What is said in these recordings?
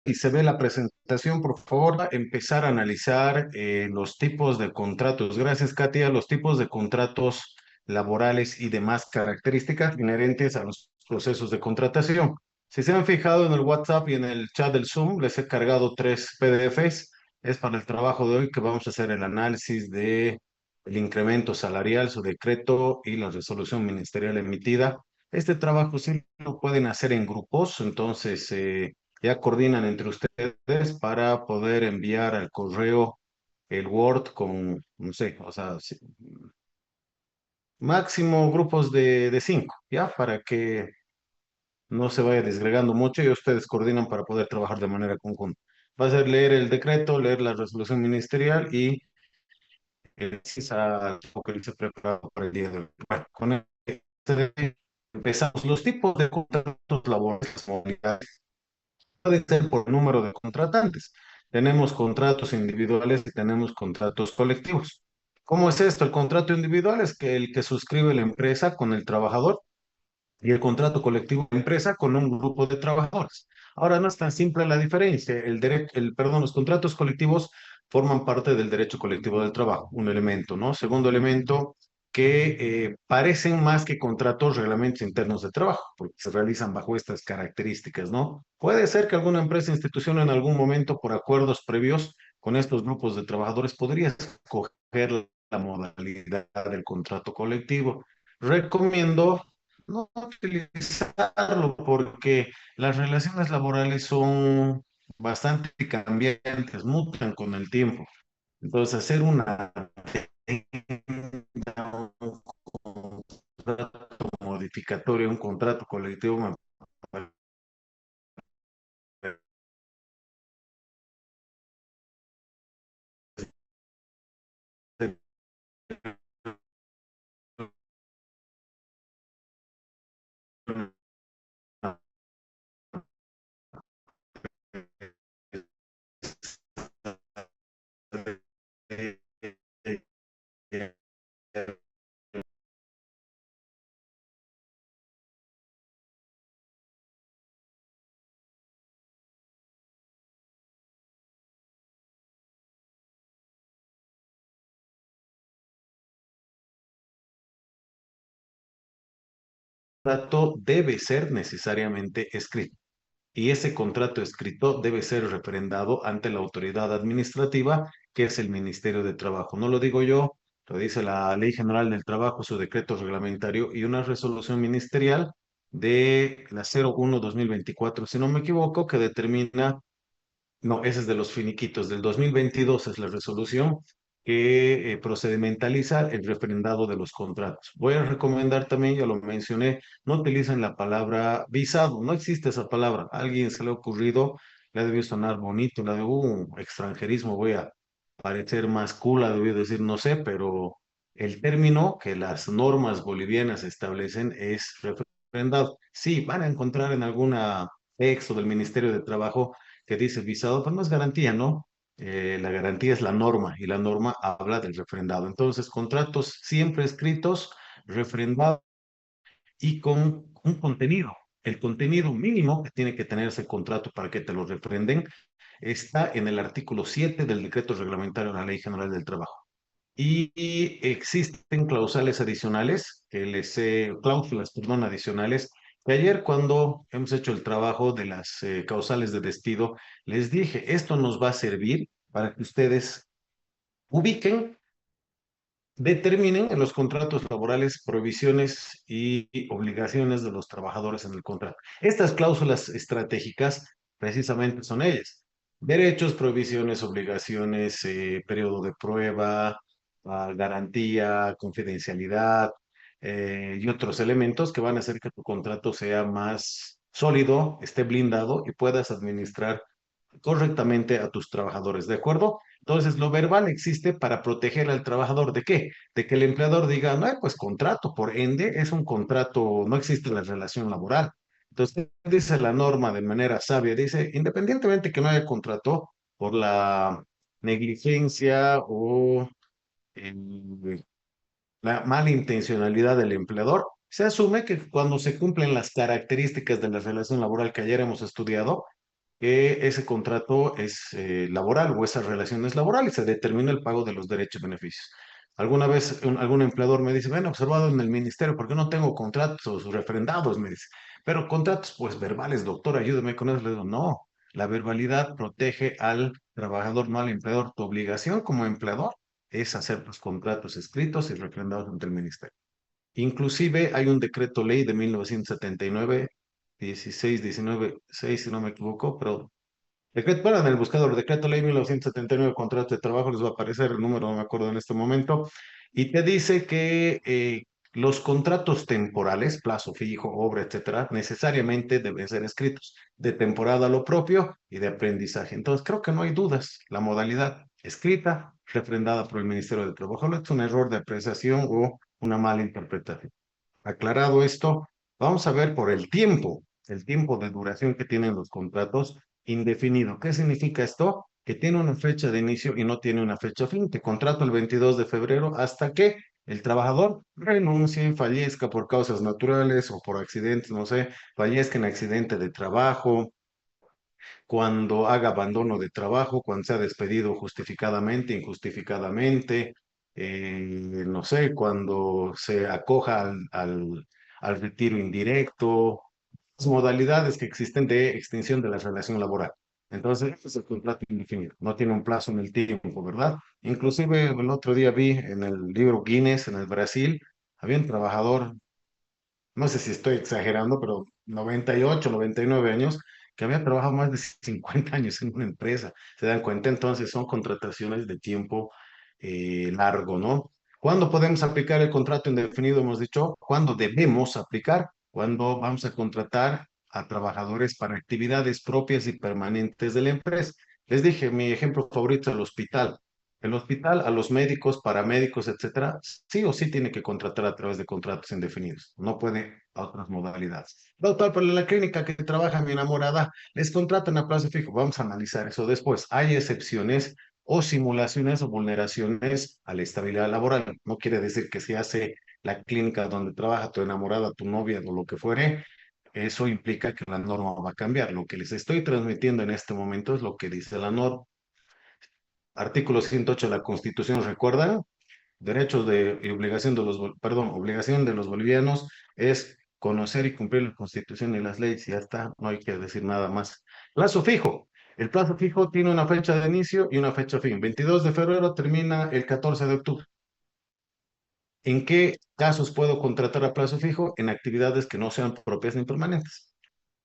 y se ve la presentación, por favor, empezar a analizar los tipos de contratos. Gracias, Katia. Los tipos de contratos laborales y demás características inherentes a los procesos de contratación. Si se han fijado en el WhatsApp y en el chat del Zoom, les he cargado tres PDFs. Es para el trabajo de hoy que vamos a hacer el análisis de el incremento salarial, su decreto y la resolución ministerial emitida. Este trabajo sí lo pueden hacer en grupos, entonces ya coordinan entre ustedes para poder enviar al correo el Word con, no sé, o sea, máximo grupos de cinco, ¿ya? Para que no se vaya desgregando mucho y ustedes coordinan para poder trabajar de manera conjunta. Va a ser leer el decreto, leer la resolución ministerial y esa que se preparado para el día de hoy. Bueno, con este empezamos. Los tipos de contratos laborales pueden ser por número de contratantes. Tenemos contratos individuales y tenemos contratos colectivos. ¿Cómo es esto? El contrato individual es que el que suscribe la empresa con el trabajador y el contrato colectivo de empresa con un grupo de trabajadores. Ahora no es tan simple la diferencia. Perdón, los contratos colectivos forman parte del derecho colectivo del trabajo, un elemento, ¿no? Segundo elemento, que parecen más que contratos, reglamentos internos de trabajo, porque se realizan bajo estas características, ¿no? Puede ser que alguna empresa o institución en algún momento, por acuerdos previos con estos grupos de trabajadores, podría escoger la modalidad del contrato colectivo. Recomiendo no utilizarlo porque las relaciones laborales son bastante cambiantes, mutan con el tiempo. Entonces, hacer un contrato modificatorio, un contrato colectivo, me parece contrato debe ser necesariamente escrito. Y ese contrato escrito debe ser refrendado ante la autoridad administrativa, que es el Ministerio de Trabajo. No lo digo yo, lo dice la Ley General del Trabajo, su decreto reglamentario y una resolución ministerial de la 01/2024, si no me equivoco, que determina no, ese es de los finiquitos. Del 2022 es la resolución que procedimentaliza el refrendado de los contratos. Voy a recomendar también, ya lo mencioné, no utilicen la palabra visado. No existe esa palabra. A alguien se le ha ocurrido, le ha debido sonar bonito, le ha debido extranjerismo, voy a parecer más cool, ha debido decir, no sé, pero el término que las normas bolivianas establecen es refrendado. Sí, van a encontrar en alguna texto del Ministerio de Trabajo que dice visado, pues no es garantía, ¿no? La garantía es la norma y la norma habla del refrendado. Entonces, contratos siempre escritos, refrendados y con un contenido. El contenido mínimo que tiene que tener ese contrato para que te lo refrenden está en el artículo 7 del decreto reglamentario de la Ley General del Trabajo. Y existen clausulas adicionales, cláusulas, perdón, adicionales, que ayer cuando hemos hecho el trabajo de las causales de despido, les dije, esto nos va a servir para que ustedes ubiquen, determinen en los contratos laborales prohibiciones y obligaciones de los trabajadores en el contrato. Estas cláusulas estratégicas precisamente son ellas. Derechos, prohibiciones, obligaciones, periodo de prueba, garantía, confidencialidad y otros elementos que van a hacer que tu contrato sea más sólido, esté blindado y puedas administrar correctamente a tus trabajadores, ¿de acuerdo? Entonces, lo verbal existe para proteger al trabajador. ¿De qué? De que el empleador diga, no, pues contrato, por ende, es un contrato, no existe la relación laboral. Entonces, dice la norma de manera sabia, dice, independientemente que no haya contrato por la negligencia o la mala intencionalidad del empleador, se asume que cuando se cumplen las características de la relación laboral que ayer hemos estudiado, que ese contrato es laboral o esa relación es laboral y se determina el pago de los derechos y beneficios. Alguna vez algún empleador me dice, bueno, observado en el ministerio, ¿por qué no tengo contratos refrendados? Me dice, pero contratos pues verbales, doctor, ayúdeme con eso. Le digo, no, la verbalidad protege al trabajador, no al empleador. Tu obligación como empleador es hacer tus contratos escritos y refrendados ante el ministerio. Inclusive hay un decreto ley de 1979, 16, 19, 6, si no me equivoco, pero decreto, bueno, en el buscador, decreto ley 1979, contrato de trabajo, les va a aparecer el número, no me acuerdo en este momento, y te dice que los contratos temporales, plazo fijo, obra, etcétera, necesariamente deben ser escritos, de temporada a lo propio y de aprendizaje. Entonces, creo que no hay dudas, la modalidad escrita, refrendada por el Ministerio de Trabajo, no es un error de apreciación o una mala interpretación. Aclarado esto, vamos a ver por el tiempo de duración que tienen los contratos indefinido. ¿Qué significa esto? Que tiene una fecha de inicio y no tiene una fecha fin. Te contrato el 22 de febrero hasta que el trabajador renuncie, fallezca por causas naturales o por accidentes, no sé, fallezca en accidente de trabajo, cuando haga abandono de trabajo, cuando sea despedido justificadamente, injustificadamente, no sé, cuando se acoja al retiro indirecto, las modalidades que existen de extinción de la relación laboral. Entonces, este es el contrato indefinido, no tiene un plazo en el tiempo, ¿verdad? Inclusive el otro día vi en el libro Guinness, en el Brasil, había un trabajador, no sé si estoy exagerando, pero 98, 99 años, que había trabajado más de 50 años en una empresa. Se dan cuenta, entonces son contrataciones de tiempo largo, ¿no? ¿Cuándo podemos aplicar el contrato indefinido? Hemos dicho, ¿cuándo debemos aplicar? Cuando vamos a contratar a trabajadores para actividades propias y permanentes de la empresa. Les dije, mi ejemplo favorito es el hospital. El hospital, a los médicos, paramédicos, etcétera, sí o sí tiene que contratar a través de contratos indefinidos. No puede a otras modalidades. Doctor, pero en la clínica que trabaja mi enamorada, les contratan a plazo fijo. Vamos a analizar eso después. Hay excepciones o simulaciones o vulneraciones a la estabilidad laboral. No quiere decir que si hace la clínica donde trabaja tu enamorada, tu novia o lo que fuere, eso implica que la norma va a cambiar. Lo que les estoy transmitiendo en este momento es lo que dice la norma. Artículo 108 de la Constitución, ¿recuerdan? Derechos de, y obligación de los, perdón, obligación de los bolivianos es conocer y cumplir la Constitución y las leyes, y ya está, no hay que decir nada más. Plazo fijo. El plazo fijo tiene una fecha de inicio y una fecha fin. 22 de febrero termina el 14 de octubre. ¿En qué casos puedo contratar a plazo fijo? En actividades que no sean propias ni permanentes.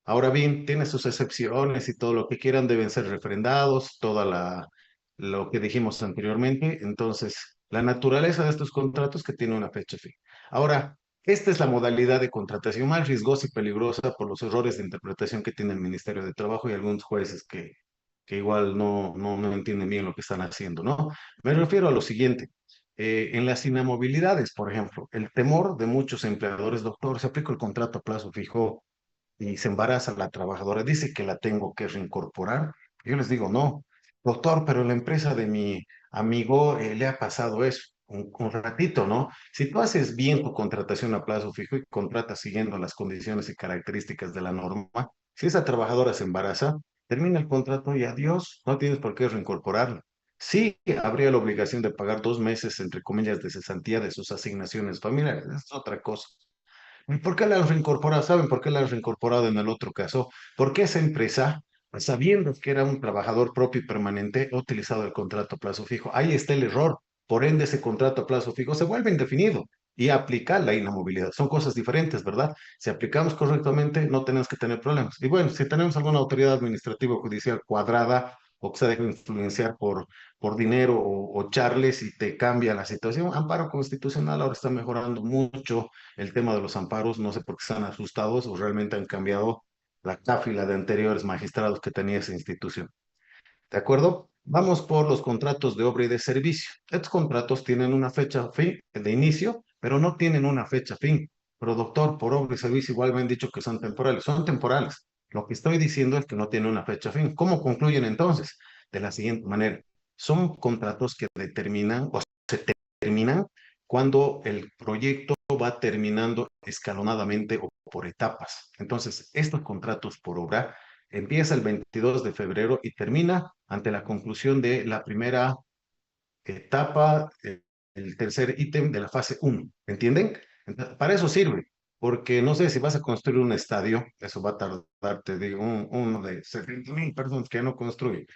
Ahora bien, tiene sus excepciones y todo lo que quieran deben ser refrendados, lo que dijimos anteriormente. Entonces, la naturaleza de estos contratos que tiene una fecha fin. Ahora, esta es la modalidad de contratación más riesgosa y peligrosa por los errores de interpretación que tiene el Ministerio de Trabajo y algunos jueces que igual no entienden bien lo que están haciendo, ¿no? Me refiero a lo siguiente. En las inamovilidades, por ejemplo, el temor de muchos empleadores, doctor, se aplica el contrato a plazo fijo y se embaraza la trabajadora, dice que la tengo que reincorporar. Yo les digo, no, doctor, pero en la empresa de mi amigo le ha pasado eso, un ratito, ¿no? Si tú haces bien tu contratación a plazo fijo y contratas siguiendo las condiciones y características de la norma, si esa trabajadora se embaraza, termina el contrato y adiós, no tienes por qué reincorporarla. Sí, habría la obligación de pagar 2 meses, entre comillas, de cesantía de sus asignaciones familiares. Es otra cosa. ¿Y por qué la han reincorporado? ¿Saben por qué la han reincorporado en el otro caso? Porque esa empresa, sabiendo que era un trabajador propio y permanente, ha utilizado el contrato a plazo fijo. Ahí está el error. Por ende, ese contrato a plazo fijo se vuelve indefinido y aplica la inamovilidad. Son cosas diferentes, ¿verdad? Si aplicamos correctamente, no tenemos que tener problemas. Y bueno, si tenemos alguna autoridad administrativa o judicial cuadrada o que se deja influenciar por dinero o charles y te cambia la situación, amparo constitucional ahora está mejorando mucho el tema de los amparos, no sé por qué están asustados o realmente han cambiado la cáfila de anteriores magistrados que tenía esa institución. ¿De acuerdo? Vamos por los contratos de obra y de servicio. Estos contratos tienen una fecha fin de inicio, pero no tienen una fecha fin. Pero doctor, por obra y servicio igual me han dicho que son temporales. Son temporales. Lo que estoy diciendo es que no tienen una fecha fin. ¿Cómo concluyen entonces? De la siguiente manera. Son contratos que determinan o se terminan cuando el proyecto va terminando escalonadamente o por etapas. Entonces, estos contratos por obra Empieza el 22 de febrero y termina ante la conclusión de la primera etapa, el tercer ítem de la fase uno. ¿Entienden? Entonces, para eso sirve, porque no sé si vas a construir un estadio, eso va a tardar, te digo, uno de 70.000 personas que no construye.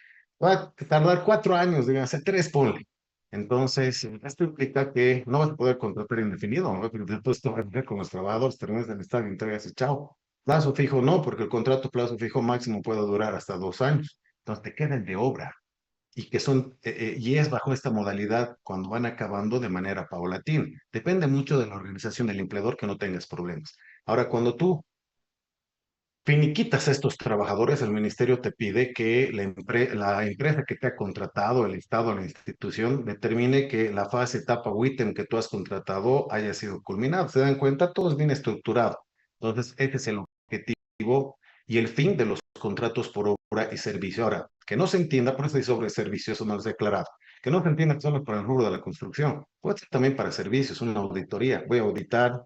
Va a tardar 4 años, díganse, tres, ponle. Entonces, esto implica que no vas a poder contratar indefinido, ¿no? Porque después tú vas a ver con los trabajadores, terminas el estadio, entregas y chao. Plazo fijo no, porque el contrato plazo fijo máximo puede durar hasta 2 años. Entonces, te queda el de obra y que son, y es bajo esta modalidad cuando van acabando de manera paulatina. Depende mucho de la organización del empleador que no tengas problemas. Ahora, cuando tú finiquitas a estos trabajadores, el ministerio te pide que la empresa que te ha contratado, el Estado, la institución, determine que la fase, etapa o ítem que tú has contratado haya sido culminado. ¿Se dan cuenta? Todo es bien estructurado. Entonces, ese es el objetivo y el fin de los contratos por obra y servicio. Ahora, que no se entienda, por eso hay sobre servicios, eso no es declarado, que no se entienda que solo para el rubro de la construcción, puede ser también para servicios, una auditoría. Voy a auditar,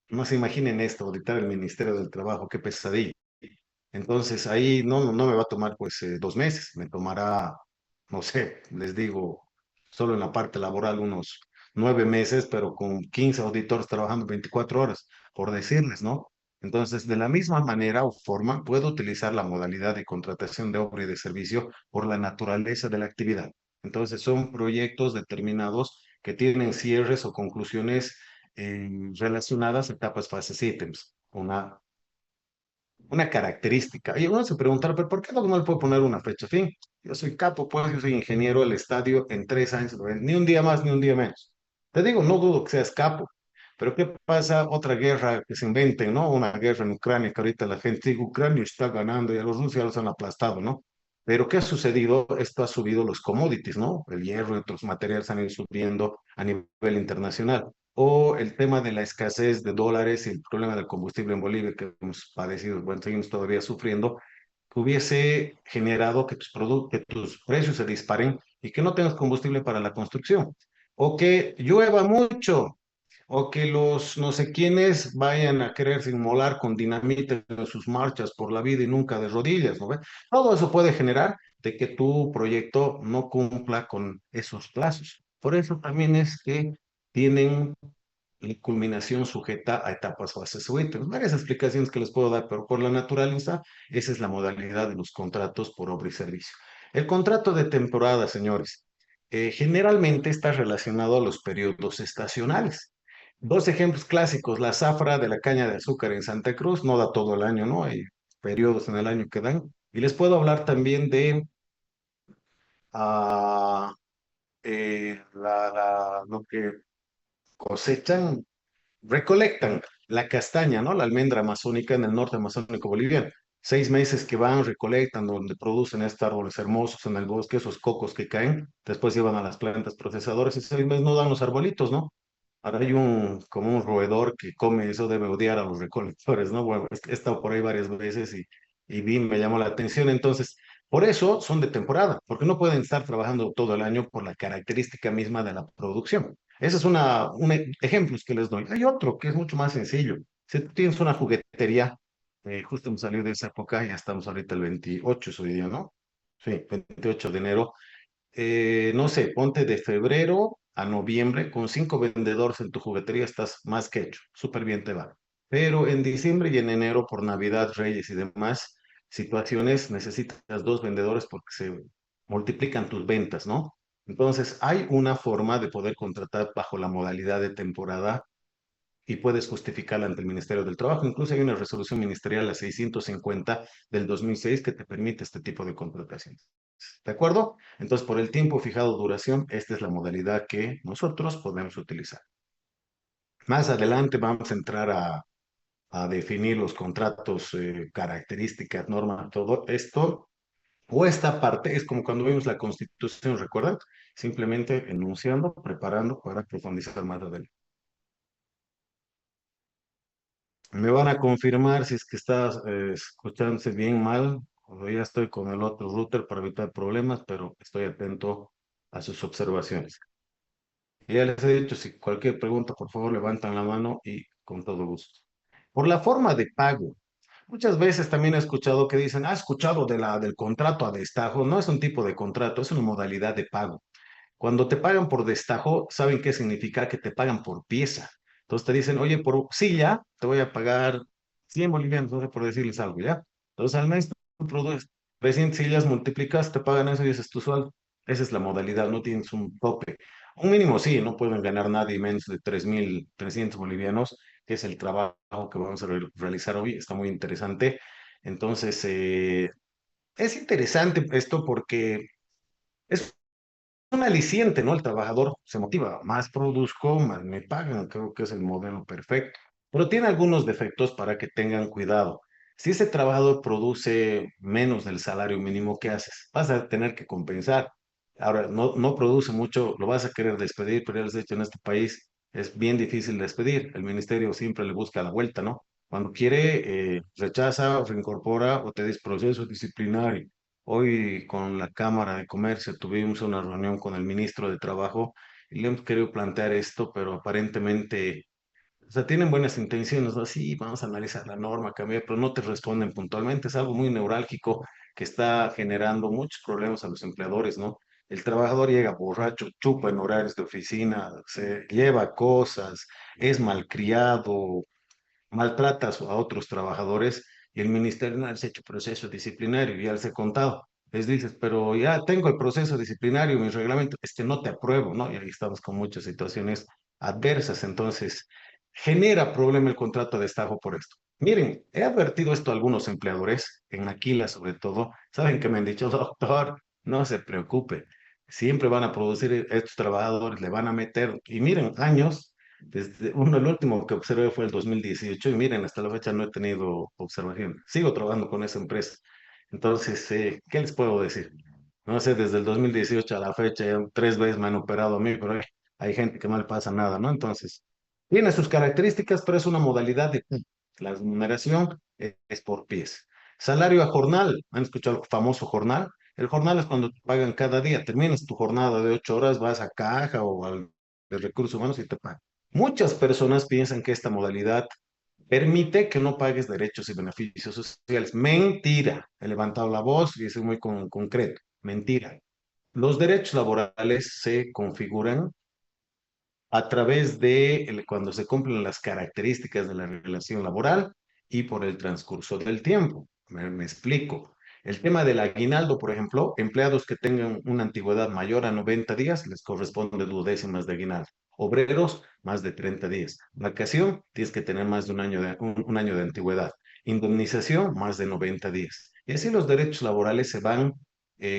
no se imaginen esto, auditar el Ministerio del Trabajo, qué pesadilla. Entonces ahí no me va a tomar pues 2 meses, me tomará, no sé, les digo, solo en la parte laboral unos 9 meses, pero con 15 auditores trabajando 24 horas, por decirles, ¿no? Entonces, de la misma manera o forma, puedo utilizar la modalidad de contratación de obra y de servicio por la naturaleza de la actividad. Entonces, son proyectos determinados que tienen cierres o conclusiones relacionadas a etapas, fases, ítems. Una característica. Y uno se preguntará, ¿pero por qué no le puedo poner una fecha fin? Yo soy capo, pues, yo soy ingeniero del estadio en 3 años, ni un día más, ni un día menos. Te digo, no dudo que seas capo, pero ¿qué pasa? Otra guerra que se inventen, ¿no? Una guerra en Ucrania, que ahorita la gente dice, Ucrania está ganando y a los rusos ya los han aplastado, ¿no? Pero ¿qué ha sucedido? Esto ha subido los commodities, ¿no? El hierro y otros materiales han ido subiendo a nivel internacional o el tema de la escasez de dólares y el problema del combustible en Bolivia que hemos padecido, bueno, seguimos todavía sufriendo, que hubiese generado que que tus precios se disparen y que no tengas combustible para la construcción, o que llueva mucho, o que los no sé quiénes vayan a quererse inmolar con dinamita en sus marchas por la vida y nunca de rodillas, ¿no ve? Todo eso puede generar de que tu proyecto no cumpla con esos plazos. Por eso también es que tienen y culminación sujeta a etapas, fases o ítems. Varias explicaciones que les puedo dar, pero por la naturaleza, esa es la modalidad de los contratos por obra y servicio. El contrato de temporada, señores, generalmente está relacionado a los periodos estacionales. Dos ejemplos clásicos, la zafra de la caña de azúcar en Santa Cruz, no da todo el año, ¿no? Hay periodos en el año que dan. Y les puedo hablar también de ah, lo que cosechan recolectan la castaña, ¿no? La almendra amazónica en el norte amazónico boliviano. 6 meses que van, recolectan, donde producen estos árboles hermosos en el bosque, esos cocos que caen, después llevan a las plantas procesadoras y 6 meses no dan los arbolitos, ¿no? Ahora hay como un roedor que come, eso debe odiar a los recolectores, ¿no? Bueno, he estado por ahí varias veces y vi, me llamó la atención. Entonces, por eso son de temporada, porque no pueden estar trabajando todo el año por la característica misma de la producción. Ese es ejemplos que les doy. Hay otro que es mucho más sencillo. Si tú tienes una juguetería, justo hemos salido de esa época, ya estamos ahorita el 28 es hoy día, ¿no? Sí, 28 de enero no sé, ponte de febrero a noviembre, con 5 vendedores en tu juguetería estás más que hecho, súper bien te va. Pero en diciembre y en enero, por Navidad, Reyes y demás situaciones, necesitas 2 vendedores porque se multiplican tus ventas, ¿no? Entonces, hay una forma de poder contratar bajo la modalidad de temporada y puedes justificarla ante el Ministerio del Trabajo. Incluso hay una resolución ministerial, la 650 del 2006, que te permite este tipo de contrataciones. ¿De acuerdo? Entonces, por el tiempo fijado duración, esta es la modalidad que nosotros podemos utilizar. Más adelante vamos a entrar a definir los contratos, características, normas, todo esto. O esta parte es como cuando vimos la Constitución, ¿recuerdan? Simplemente enunciando, preparando para profundizar más adelante. Me van a confirmar si es que está escuchándose bien mal, o ya estoy con el otro router para evitar problemas, pero estoy atento a sus observaciones. Y ya les he dicho, si cualquier pregunta, por favor, levantan la mano y con todo gusto. Por la forma de pago. Muchas veces también he escuchado que dicen, ¿has escuchado del contrato a destajo? No es un tipo de contrato, es una modalidad de pago. Cuando te pagan por destajo, ¿saben qué significa? Que te pagan por pieza. Entonces te dicen, oye, por silla te voy a pagar 100 bolivianos, no sé por decirles algo, ¿ya? Entonces al mes tú produces 300 sillas, multiplicas, te pagan eso y ese es tu sueldo. Esa es la modalidad, no tienes un tope. Un mínimo sí, no pueden ganar nadie menos de 3.300 bolivianos, que es el trabajo que vamos a realizar hoy. Está muy interesante. Entonces, es interesante esto porque es un aliciente, ¿no? El trabajador se motiva, más produzco, más me pagan, creo que es el modelo perfecto, pero tiene algunos defectos para que tengan cuidado. Si ese trabajador produce menos del salario mínimo, ¿qué haces? Vas a tener que compensar. Ahora, no produce mucho, lo vas a querer despedir, pero ya les he dicho, en este país es bien difícil despedir. El ministerio siempre le busca la vuelta, ¿no? Cuando quiere, rechaza, o reincorpora o te dice proceso disciplinario. Hoy con la Cámara de Comercio tuvimos una reunión con el ministro de Trabajo y le hemos querido plantear esto, pero aparentemente, o sea, tienen buenas intenciones, ¿no? Sí, vamos a analizar la norma, cambiar, pero no te responden puntualmente. Es algo muy neurálgico que está generando muchos problemas a los empleadores, ¿no? El trabajador llega borracho, chupa en horarios de oficina, se lleva cosas, es malcriado, maltratas a otros trabajadores y el ministerio no les ha hecho proceso disciplinario, ya les he contado. Les dices, pero ya tengo el proceso disciplinario, mi reglamento, no te apruebo, ¿no? Y ahí estamos con muchas situaciones adversas, entonces genera problema el contrato de destajo por esto. Miren, he advertido esto a algunos empleadores, en Aquila sobre todo, saben que me han dicho, doctor, no se preocupe, siempre van a producir estos trabajadores, le van a meter, y miren, años el último que observé fue el 2018 y miren, hasta la fecha no he tenido observación. Sigo trabajando con esa empresa. Entonces, ¿qué les puedo decir? No sé, desde el 2018 a la fecha, ya 3 veces me han operado a mí, pero hay gente que no le pasa nada, ¿no? Entonces, tiene sus características, pero es una modalidad de pago. La remuneración es por pies. Salario a jornal, ¿han escuchado el famoso jornal? El jornal es cuando te pagan cada día. Terminas tu jornada de 8 horas, vas a caja o al de recursos humanos y te pagan. Muchas personas piensan que esta modalidad permite que no pagues derechos y beneficios sociales. Mentira. He levantado la voz y soy muy concreto. Mentira. Los derechos laborales se configuran a través de cuando se cumplen las características de la relación laboral y por el transcurso del tiempo. Me explico. El tema del aguinaldo, por ejemplo, empleados que tengan una antigüedad mayor a 90 días les corresponde duodécimas de aguinaldo. Obreros, más de 30 días. Vacación, tienes que tener más de un año de antigüedad. Indemnización, más de 90 días. Y así los derechos laborales se van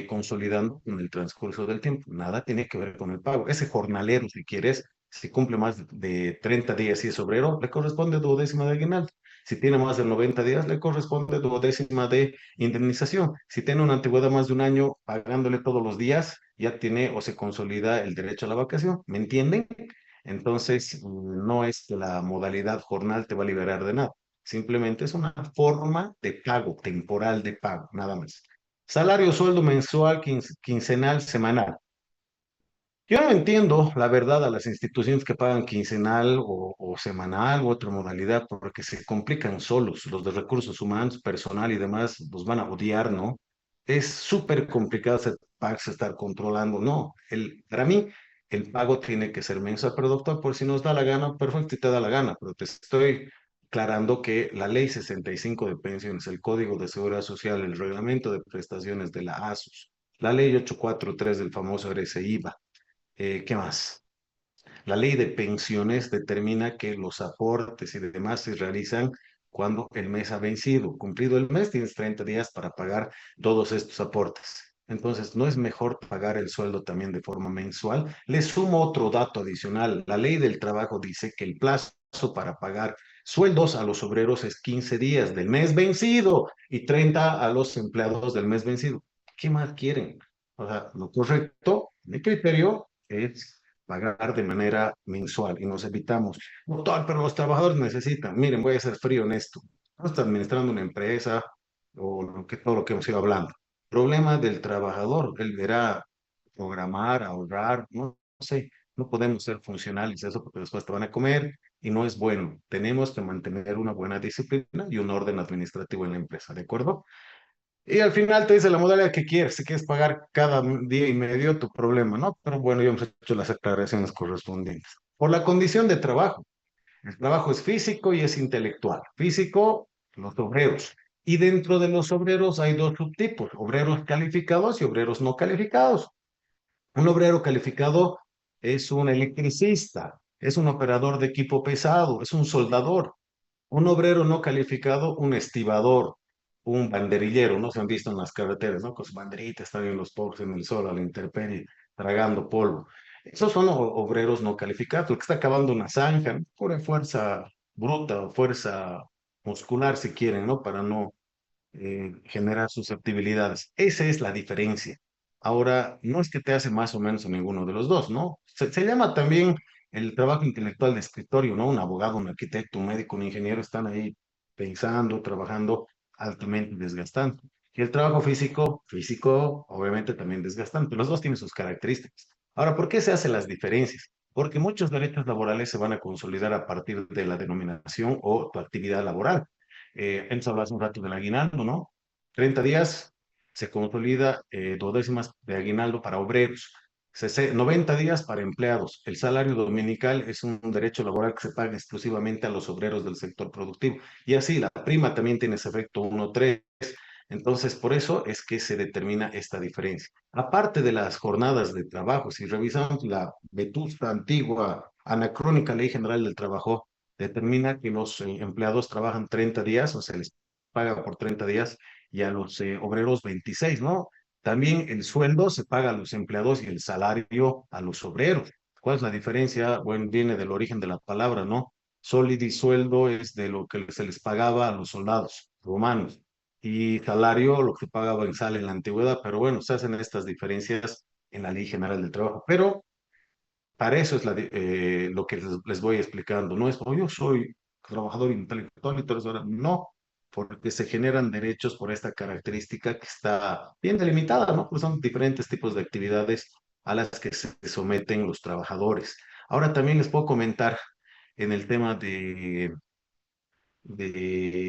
consolidando con el transcurso del tiempo. Nada tiene que ver con el pago. Ese jornalero, si quieres, si cumple más de 30 días y es obrero, le corresponde duodécima de aguinaldo. Si tiene más de 90 días, le corresponde duodécima de indemnización. Si tiene una antigüedad más de un año pagándole todos los días, ya tiene o se consolida el derecho a la vacación. ¿Me entienden? Entonces, no es que la modalidad jornal te va a liberar de nada. Simplemente es una forma de pago, temporal de pago, nada más. Salario, sueldo mensual, quincenal, semanal. Yo no entiendo, la verdad, a las instituciones que pagan quincenal o semanal u otra modalidad, porque se complican solos. Los de recursos humanos, personal y demás, los van a odiar, ¿no? Es súper complicado hacer pagos, estar controlando. No, para mí, el pago tiene que ser mensual. Pero doctor, por si nos da la gana, perfecto, y te da la gana, pero te estoy aclarando que la ley 65 de pensiones, el Código de Seguridad Social, el reglamento de prestaciones de la ASUS, la ley 843 del famoso RCIVA. ¿Qué más? La ley de pensiones determina que los aportes y demás se realizan cuando el mes ha vencido. Cumplido el mes, tienes 30 días para pagar todos estos aportes. Entonces, ¿no es mejor pagar el sueldo también de forma mensual? Le sumo otro dato adicional. La ley del trabajo dice que el plazo para pagar sueldos a los obreros es 15 días del mes vencido y 30 a los empleados del mes vencido. ¿Qué más quieren? O sea, lo correcto, mi criterio, es pagar de manera mensual y nos evitamos. Doctor, pero los trabajadores necesitan. Miren, voy a ser frío en esto. No está administrando una empresa o todo lo que hemos ido hablando. Problema del trabajador. Él verá programar, ahorrar, no sé. No podemos ser funcionales eso porque después te van a comer. y no es bueno. Tenemos que mantener una buena disciplina y un orden administrativo en la empresa, ¿de acuerdo? Y al final te dice la modalidad que quieres, si quieres pagar cada día y medio, tu problema, ¿no? Pero bueno, ya hemos hecho las aclaraciones correspondientes. Por la condición de trabajo. El trabajo es físico y es intelectual. Físico, los obreros. Y dentro de los obreros hay dos subtipos, obreros calificados y obreros no calificados. Un obrero calificado es un electricista, es un operador de equipo pesado, es un soldador. Un obrero no calificado, un estibador, un banderillero, ¿no? Se han visto en las carreteras, ¿no? Con su banderita, están en los pobres en el sol, a la intemperie, tragando polvo. Esos son obreros no calificados, el que está cavando una zanja, ¿no? Pura fuerza bruta o fuerza muscular, si quieren, ¿no? Para no generar susceptibilidades. Esa es la diferencia. Ahora, no es que te hace más o menos a ninguno de los dos, ¿no? Se llama también el trabajo intelectual de escritorio, ¿no? Un abogado, un arquitecto, un médico, un ingeniero están ahí pensando, trabajando altamente desgastante. Y el trabajo físico, físico, obviamente también desgastante. Los dos tienen sus características. Ahora, ¿por qué se hacen las diferencias? Porque muchos derechos laborales se van a consolidar a partir de la denominación o tu actividad laboral. Antes hablabas un rato del aguinaldo, ¿no? 30 días se consolida duodécimas de aguinaldo para obreros, 90 días para empleados. El salario dominical es un derecho laboral que se paga exclusivamente a los obreros del sector productivo. Y así, la prima también tiene ese efecto 1,3. Entonces, por eso es que se determina esta diferencia. Aparte de las jornadas de trabajo, si revisamos la vetusta, antigua, anacrónica Ley General del Trabajo, determina que los empleados trabajan 30 días o se les paga por 30 días y a los obreros 26, ¿no? También el sueldo se paga a los empleados y el salario a los obreros. ¿Cuál es la diferencia? Bueno, viene del origen de la palabra, ¿no? Solidi sueldo es de lo que se les pagaba a los soldados romanos y salario lo que pagaba en sal en la antigüedad, pero bueno, se hacen estas diferencias en la Ley General del Trabajo. Pero para eso es lo que les voy explicando. No es, como yo soy trabajador intelectual y todo eso. No, porque se generan derechos por esta característica que está bien delimitada, ¿no? Pues son diferentes tipos de actividades a las que se someten los trabajadores. Ahora también les puedo comentar en el tema de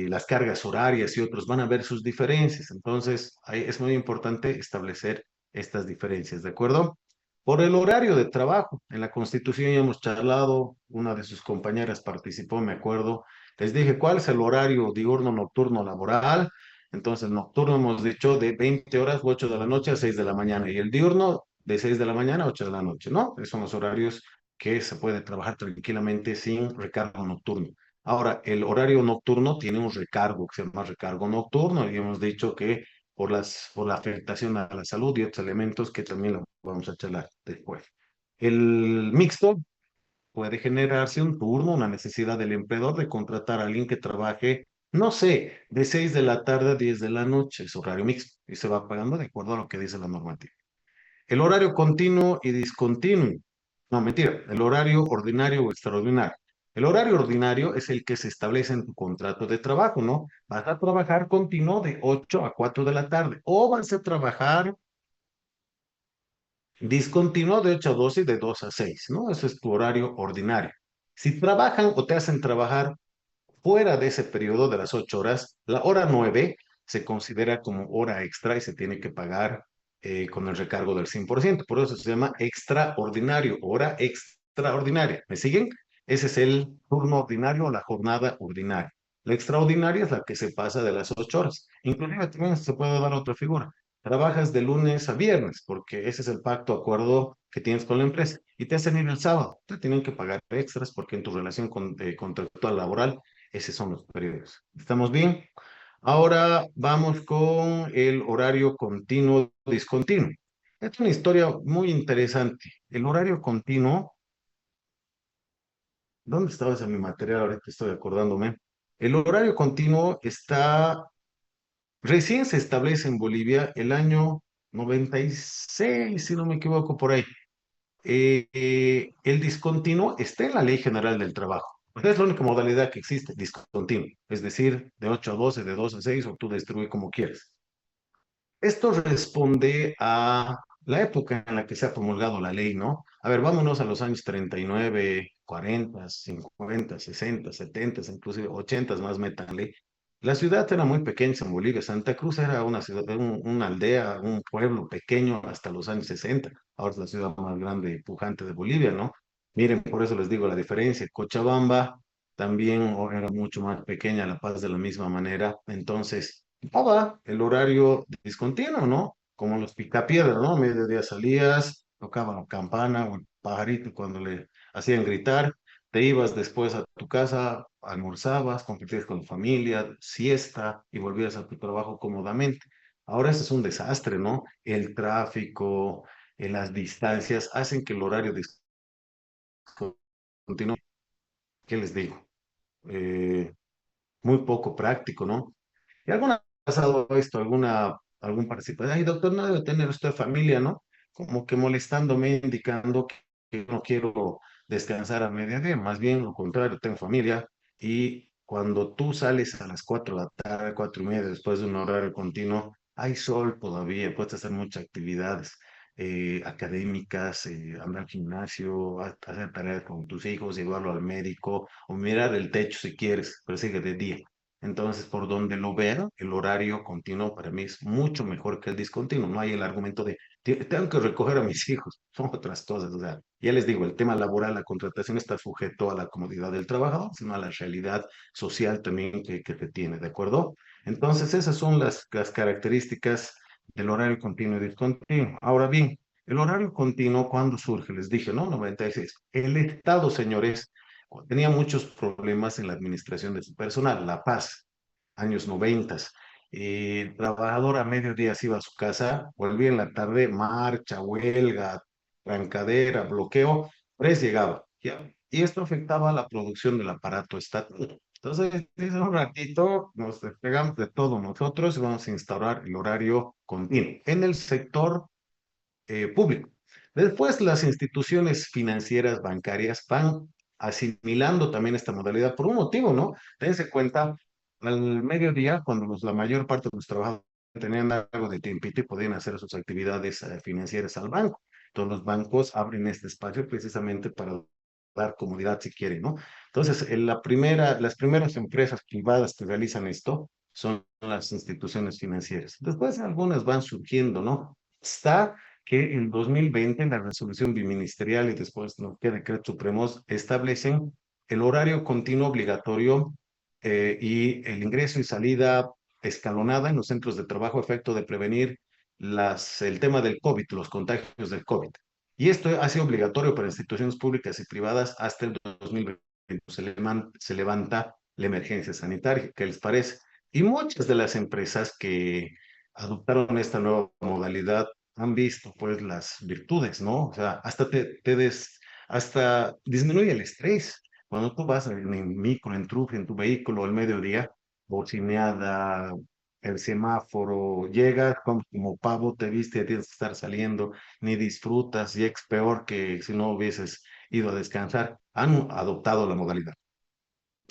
las cargas horarias y otros van a ver sus diferencias. Entonces, es muy importante establecer estas diferencias, ¿de acuerdo? Por el horario de trabajo, en la Constitución ya hemos charlado, una de sus compañeras participó, me acuerdo. Les dije, ¿cuál es el horario diurno, nocturno, laboral? Entonces, nocturno hemos dicho de 20 horas, 8 de la noche a 6 de la mañana, y el diurno de 6 de la mañana a 8 de la noche, ¿no? Esos son los horarios que se puede trabajar tranquilamente sin recargo nocturno. Ahora, el horario nocturno tiene un recargo que se llama recargo nocturno y hemos dicho que por la afectación a la salud y otros elementos que también lo vamos a charlar después. El mixto puede generarse un turno, una necesidad del empleador de contratar a alguien que trabaje, no sé, de 6 de la tarde a 10 de la noche, es horario mixto y se va pagando de acuerdo a lo que dice la normativa. El horario continuo y discontinuo. No, mentira, el horario ordinario o extraordinario. El horario ordinario es el que se establece en tu contrato de trabajo, ¿no? Vas a trabajar continuo de 8 a 4 de la tarde o vas a trabajar discontinuo de 8 a 12 y de 2 a 6, ¿no? Ese es tu horario ordinario. Si trabajan o te hacen trabajar fuera de ese periodo de las 8 horas, la hora 9 se considera como hora extra y se tiene que pagar con el recargo del 100%. Por eso se llama extraordinario, hora extraordinaria. ¿Me siguen? Ese es el turno ordinario o la jornada ordinaria. La extraordinaria es la que se pasa de las 8 horas. Inclusive también se puede dar otra figura. Trabajas de lunes a viernes, porque ese es el pacto, acuerdo que tienes con la empresa, y te hacen ir el sábado. Te tienen que pagar extras porque en tu relación contractual laboral esos son los periodos. ¿Estamos bien? Ahora vamos con el horario continuo discontinuo. Es una historia muy interesante. El horario continuo, ¿dónde estaba ese mi material? Ahorita estoy acordándome. El horario continuo recién se establece en Bolivia el año 96, si no me equivoco, por ahí. El discontinuo está en la Ley General del Trabajo. Pues es la única modalidad que existe, discontinuo. Es decir, de 8 a 12, de 2 a 6, o tú distribuye como quieres. Esto responde a la época en la que se ha promulgado la ley, ¿no? A ver, vámonos a los años 39, 40, 50, 60, 70, inclusive 80 más métanle. La ciudad era muy pequeña en Bolivia. Santa Cruz era una ciudad, una aldea, un pueblo pequeño hasta los años 60. Ahora es la ciudad más grande y pujante de Bolivia, ¿no? Miren, por eso les digo la diferencia. Cochabamba también era mucho más pequeña, La Paz de la misma manera. Entonces, estaba el horario discontinuo, ¿no? Como los picapiedras, ¿no? A mediodía salías, tocaban la campana o el pajarito cuando le hacían gritar, te ibas después a tu casa, almorzabas, compartías con tu familia, siesta y volvías a tu trabajo cómodamente. Ahora eso es un desastre, ¿no? El tráfico, las distancias hacen que el horario discontinuo, ¿qué les digo? Eh, Muy poco práctico, ¿no? ¿Y alguna vez ha pasado esto, algún participante? Ay, doctor, no debe tener usted familia, ¿no? Como que molestándome, indicando que no quiero descansar a mediodía, más bien lo contrario, tengo familia. Y cuando tú sales a las 4 de la tarde, 4:30, después de un horario continuo, hay sol todavía, puedes hacer muchas actividades académicas, andar al gimnasio, hacer tareas con tus hijos, llevarlo al médico o mirar el techo si quieres, pero sigue de día. Entonces, por donde lo vean, el horario continuo para mí es mucho mejor que el discontinuo. No hay el argumento de Tengo que recoger a mis hijos". Son otras cosas. O sea, ya les digo, el tema laboral, la contratación está sujeto a la comodidad del trabajador, sino a la realidad social también que te tiene, ¿de acuerdo? Entonces, esas son las características del horario continuo y discontinuo. Ahora bien, el horario continuo, ¿cuándo surge? Les dije, ¿no? 96. El Estado, señores, tenía muchos problemas en la administración de su personal, La Paz, años 90. El trabajador a mediodía se iba a su casa, volvía en la tarde, marcha, huelga, trancadera, bloqueo, pues llegaba. ¿Ya? Y esto afectaba a la producción del aparato estatal. Entonces, dice un ratito, nos despegamos de todo nosotros y vamos a instaurar el horario continuo en el sector público. Después, las instituciones financieras bancarias van asimilando también esta modalidad por un motivo, ¿no? Dense cuenta, al mediodía, cuando la mayor parte de los trabajadores tenían algo de tiempito y podían hacer sus actividades financieras al banco. Todos los bancos abren este espacio precisamente para dar comodidad si quieren, ¿no? Entonces, las primeras empresas privadas que realizan esto son las instituciones financieras. Después algunas van surgiendo, ¿no? Está que en 2020 en la resolución biministerial y después los que decretos supremos establecen el horario continuo obligatorio y el ingreso y salida escalonada en los centros de trabajo a efecto de prevenir el tema del COVID, los contagios del COVID. Y esto ha sido obligatorio para instituciones públicas y privadas hasta el 2020. Se levanta la emergencia sanitaria. ¿Qué les parece? Y muchas de las empresas que adoptaron esta nueva modalidad han visto pues las virtudes, ¿no? O sea, hasta disminuye el estrés. Cuando tú vas en micro, en truck, en tu vehículo al mediodía, bocineada, el semáforo, llegas como pavo, te viste, tienes que estar saliendo, ni disfrutas, y es peor que si no hubieses ido a descansar. Han adoptado la modalidad.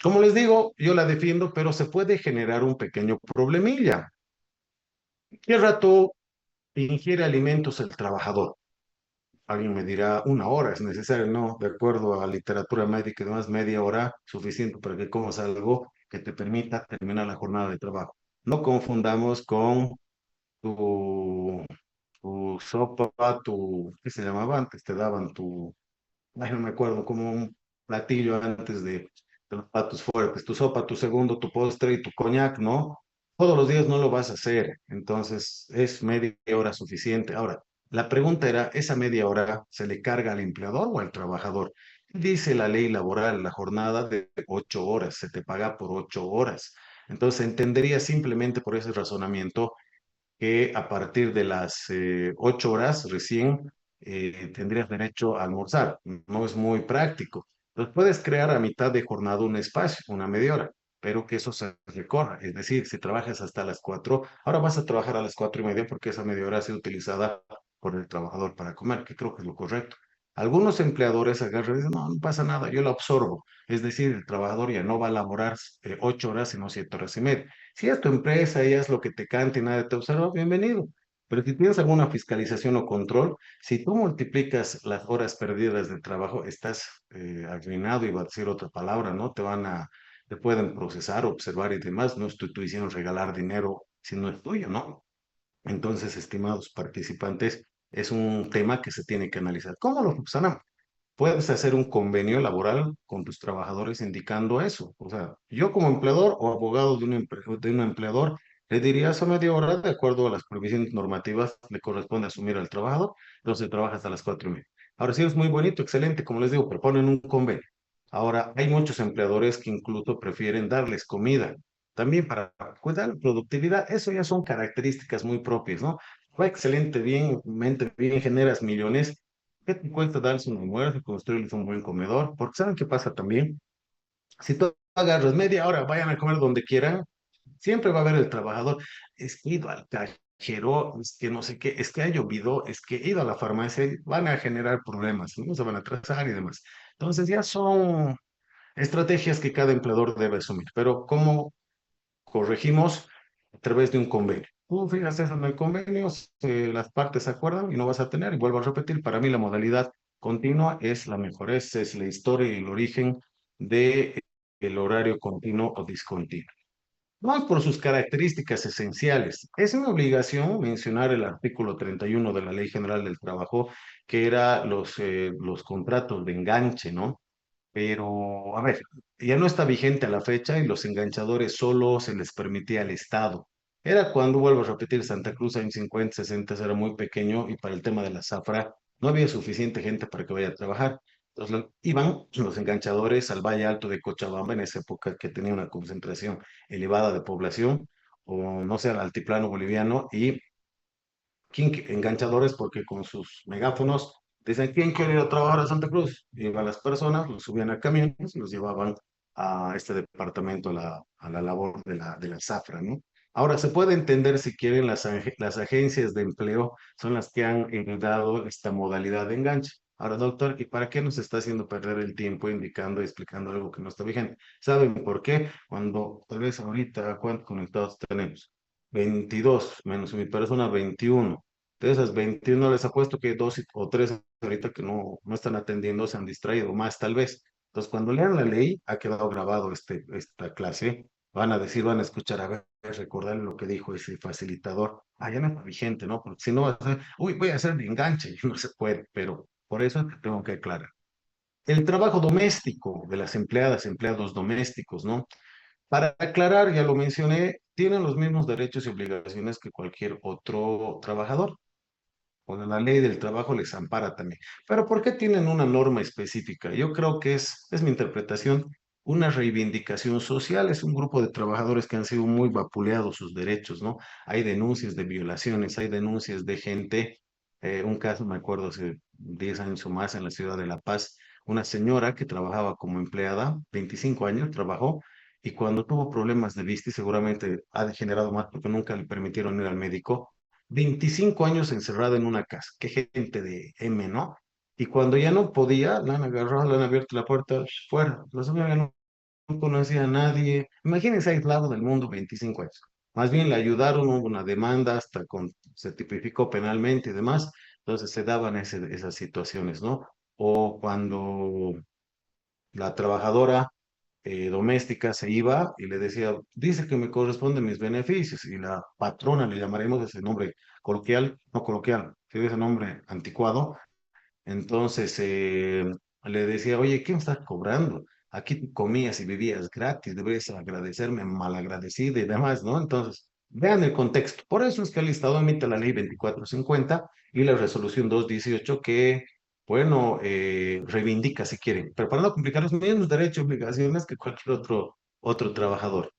Como les digo, yo la defiendo, pero se puede generar un pequeño problemilla. ¿Qué rato ingiere alimentos el trabajador? Alguien me dirá, 1 hora es necesario, no, de acuerdo a literatura médica y demás, media hora suficiente para que comas algo que te permita terminar la jornada de trabajo. No confundamos con tu, tu sopa, ¿qué se llamaba antes? Te daban ay, no me acuerdo, como un platillo antes de los platos fuertes, tu sopa, tu segundo, tu postre y tu coñac, ¿no? Todos los días no lo vas a hacer, entonces es media hora suficiente. Ahora, la pregunta era, ¿esa media hora se le carga al empleador o al trabajador? Dice la ley laboral, la jornada de 8 horas, se te paga por 8 horas. Entonces, entendería simplemente por ese razonamiento que a partir de las 8 horas recién tendrías derecho a almorzar. No es muy práctico. Entonces puedes crear a mitad de jornada un espacio, una media hora, pero que eso se recorra. Es decir, si trabajas hasta las 4, ahora vas a trabajar a las 4:30 porque esa media hora ha sido utilizada por el trabajador para comer, que creo que es lo correcto. Algunos empleadores agarran y dicen, no, no pasa nada, yo lo absorbo. Es decir, el trabajador ya no va a laborar 8 horas, sino 7 horas y media. Si es tu empresa y es lo que te cante y nadie te observa, bienvenido. Pero si tienes alguna fiscalización o control, si tú multiplicas las horas perdidas de trabajo, estás arruinado, iba a decir otra palabra, ¿no? Te pueden procesar, observar y demás. No estoy diciendo regalar dinero si no es tuyo, ¿no? Entonces, estimados participantes, es un tema que se tiene que analizar. ¿Cómo lo subsanamos? Puedes hacer un convenio laboral con tus trabajadores indicando eso. O sea, yo como empleador o abogado de un empleador, le diría esa media hora, de acuerdo a las previsiones normativas, le corresponde asumir al trabajador, entonces trabaja hasta las 4:30. Ahora sí es muy bonito, excelente, como les digo, proponen un convenio. Ahora, hay muchos empleadores que incluso prefieren darles comida, también para cuidar la productividad. Eso ya son características muy propias, ¿no? Fue excelente, bien, mente bien, generas millones. ¿Qué te cuesta darles un almuerzo, construirles un buen comedor? Porque ¿saben qué pasa también? Si tú agarras media hora, vayan a comer donde quieran, siempre va a haber el trabajador. Es que he ido al cajero, es que no sé qué, es que ha llovido, es que he ido a la farmacia, y van a generar problemas, no se van a atrasar y demás. Entonces ya son estrategias que cada empleador debe asumir. Pero ¿cómo corregimos? A través de un convenio? Tú fijas eso en el convenio, las partes se acuerdan y no vas a tener, y vuelvo a repetir, para mí la modalidad continua es la mejor, esa es la historia y el origen de el horario continuo o discontinuo. Vamos por sus características esenciales. Es una obligación mencionar el artículo 31 de la Ley General del Trabajo, que era los contratos de enganche, ¿no? Pero, a ver, ya no está vigente a la fecha y los enganchadores solo se les permitía al Estado. Era cuando, vuelvo a repetir, Santa Cruz en 50, 60 era muy pequeño y para el tema de la zafra no había suficiente gente para que vaya a trabajar. Entonces iban los enganchadores al Valle Alto de Cochabamba en esa época que tenía una concentración elevada de población, o no sé, al altiplano boliviano, y enganchadores porque con sus megáfonos dicen, ¿quién quiere ir a trabajar a Santa Cruz? Iban las personas, los subían a camiones y los llevaban a este departamento, a la labor de la zafra, ¿no? Ahora, se puede entender si quieren las agencias de empleo son las que han dado esta modalidad de enganche. Ahora, doctor, ¿y para qué nos está haciendo perder el tiempo indicando y explicando algo que no está vigente? ¿Saben por qué? Cuando tal vez ahorita, ¿cuántos conectados tenemos? 22 menos mi persona, 21. De esas 21 les apuesto que dos o tres ahorita que no están atendiendo se han distraído, más tal vez. Entonces, cuando lean la ley, ha quedado grabado esta clase, van a decir, van a escuchar, a ver, recordar lo que dijo ese facilitador. Ah, ya no está vigente, ¿no? Porque si no, vas a hacer, uy, voy a hacer de enganche, y no se puede, pero por eso te tengo que aclarar. El trabajo doméstico de las empleadas, empleados domésticos, ¿no? Para aclarar, ya lo mencioné, tienen los mismos derechos y obligaciones que cualquier otro trabajador. O la ley del trabajo les ampara también. Pero ¿por qué tienen una norma específica? Yo creo que es mi interpretación, una reivindicación social. Es un grupo de trabajadores que han sido muy vapuleados sus derechos, ¿no? Hay denuncias de violaciones, hay denuncias de gente. Un caso, me acuerdo, hace 10 años o más en la ciudad de La Paz, una señora que trabajaba como empleada, 25 años trabajó, y cuando tuvo problemas de vista, y seguramente ha degenerado más porque nunca le permitieron ir al médico, 25 años encerrada en una casa, qué gente de M, ¿no? Y cuando ya no podía, la han agarrado, le han abierto la puerta, fuera. La señora ya no conocía a nadie. Imagínense aislado del mundo 25 años. Más bien le ayudaron, hubo una demanda, se tipificó penalmente y demás. Entonces se daban esas situaciones, ¿no? O cuando la trabajadora doméstica se iba y le decía, dice que me corresponden mis beneficios, y la patrona, le llamaremos ese nombre coloquial, no coloquial, tiene ese nombre anticuado. Entonces le decía, oye, ¿qué me estás cobrando? Aquí tú comías y vivías gratis, deberías agradecerme, malagradecida y demás, ¿no? Entonces, vean el contexto. Por eso es que el Estado emite la ley 2450 y la resolución 218 que, bueno, reivindica, si quieren, pero para no complicar los mismos derechos y obligaciones que cualquier otro trabajador.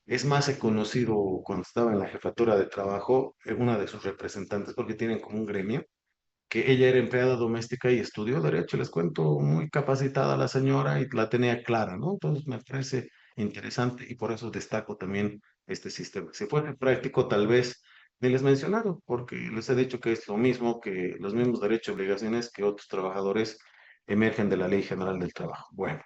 Es más, he conocido cuando estaba en la jefatura de trabajo, una de sus representantes, porque tienen como un gremio, que ella era empleada doméstica y estudió derecho, les cuento, muy capacitada la señora y la tenía clara, ¿no? Entonces me parece interesante y por eso destaco también este sistema. Si fuera práctico, tal vez ni les mencionaron, porque les he dicho que es lo mismo, que los mismos derechos y obligaciones que otros trabajadores emergen de la Ley General del Trabajo. Bueno.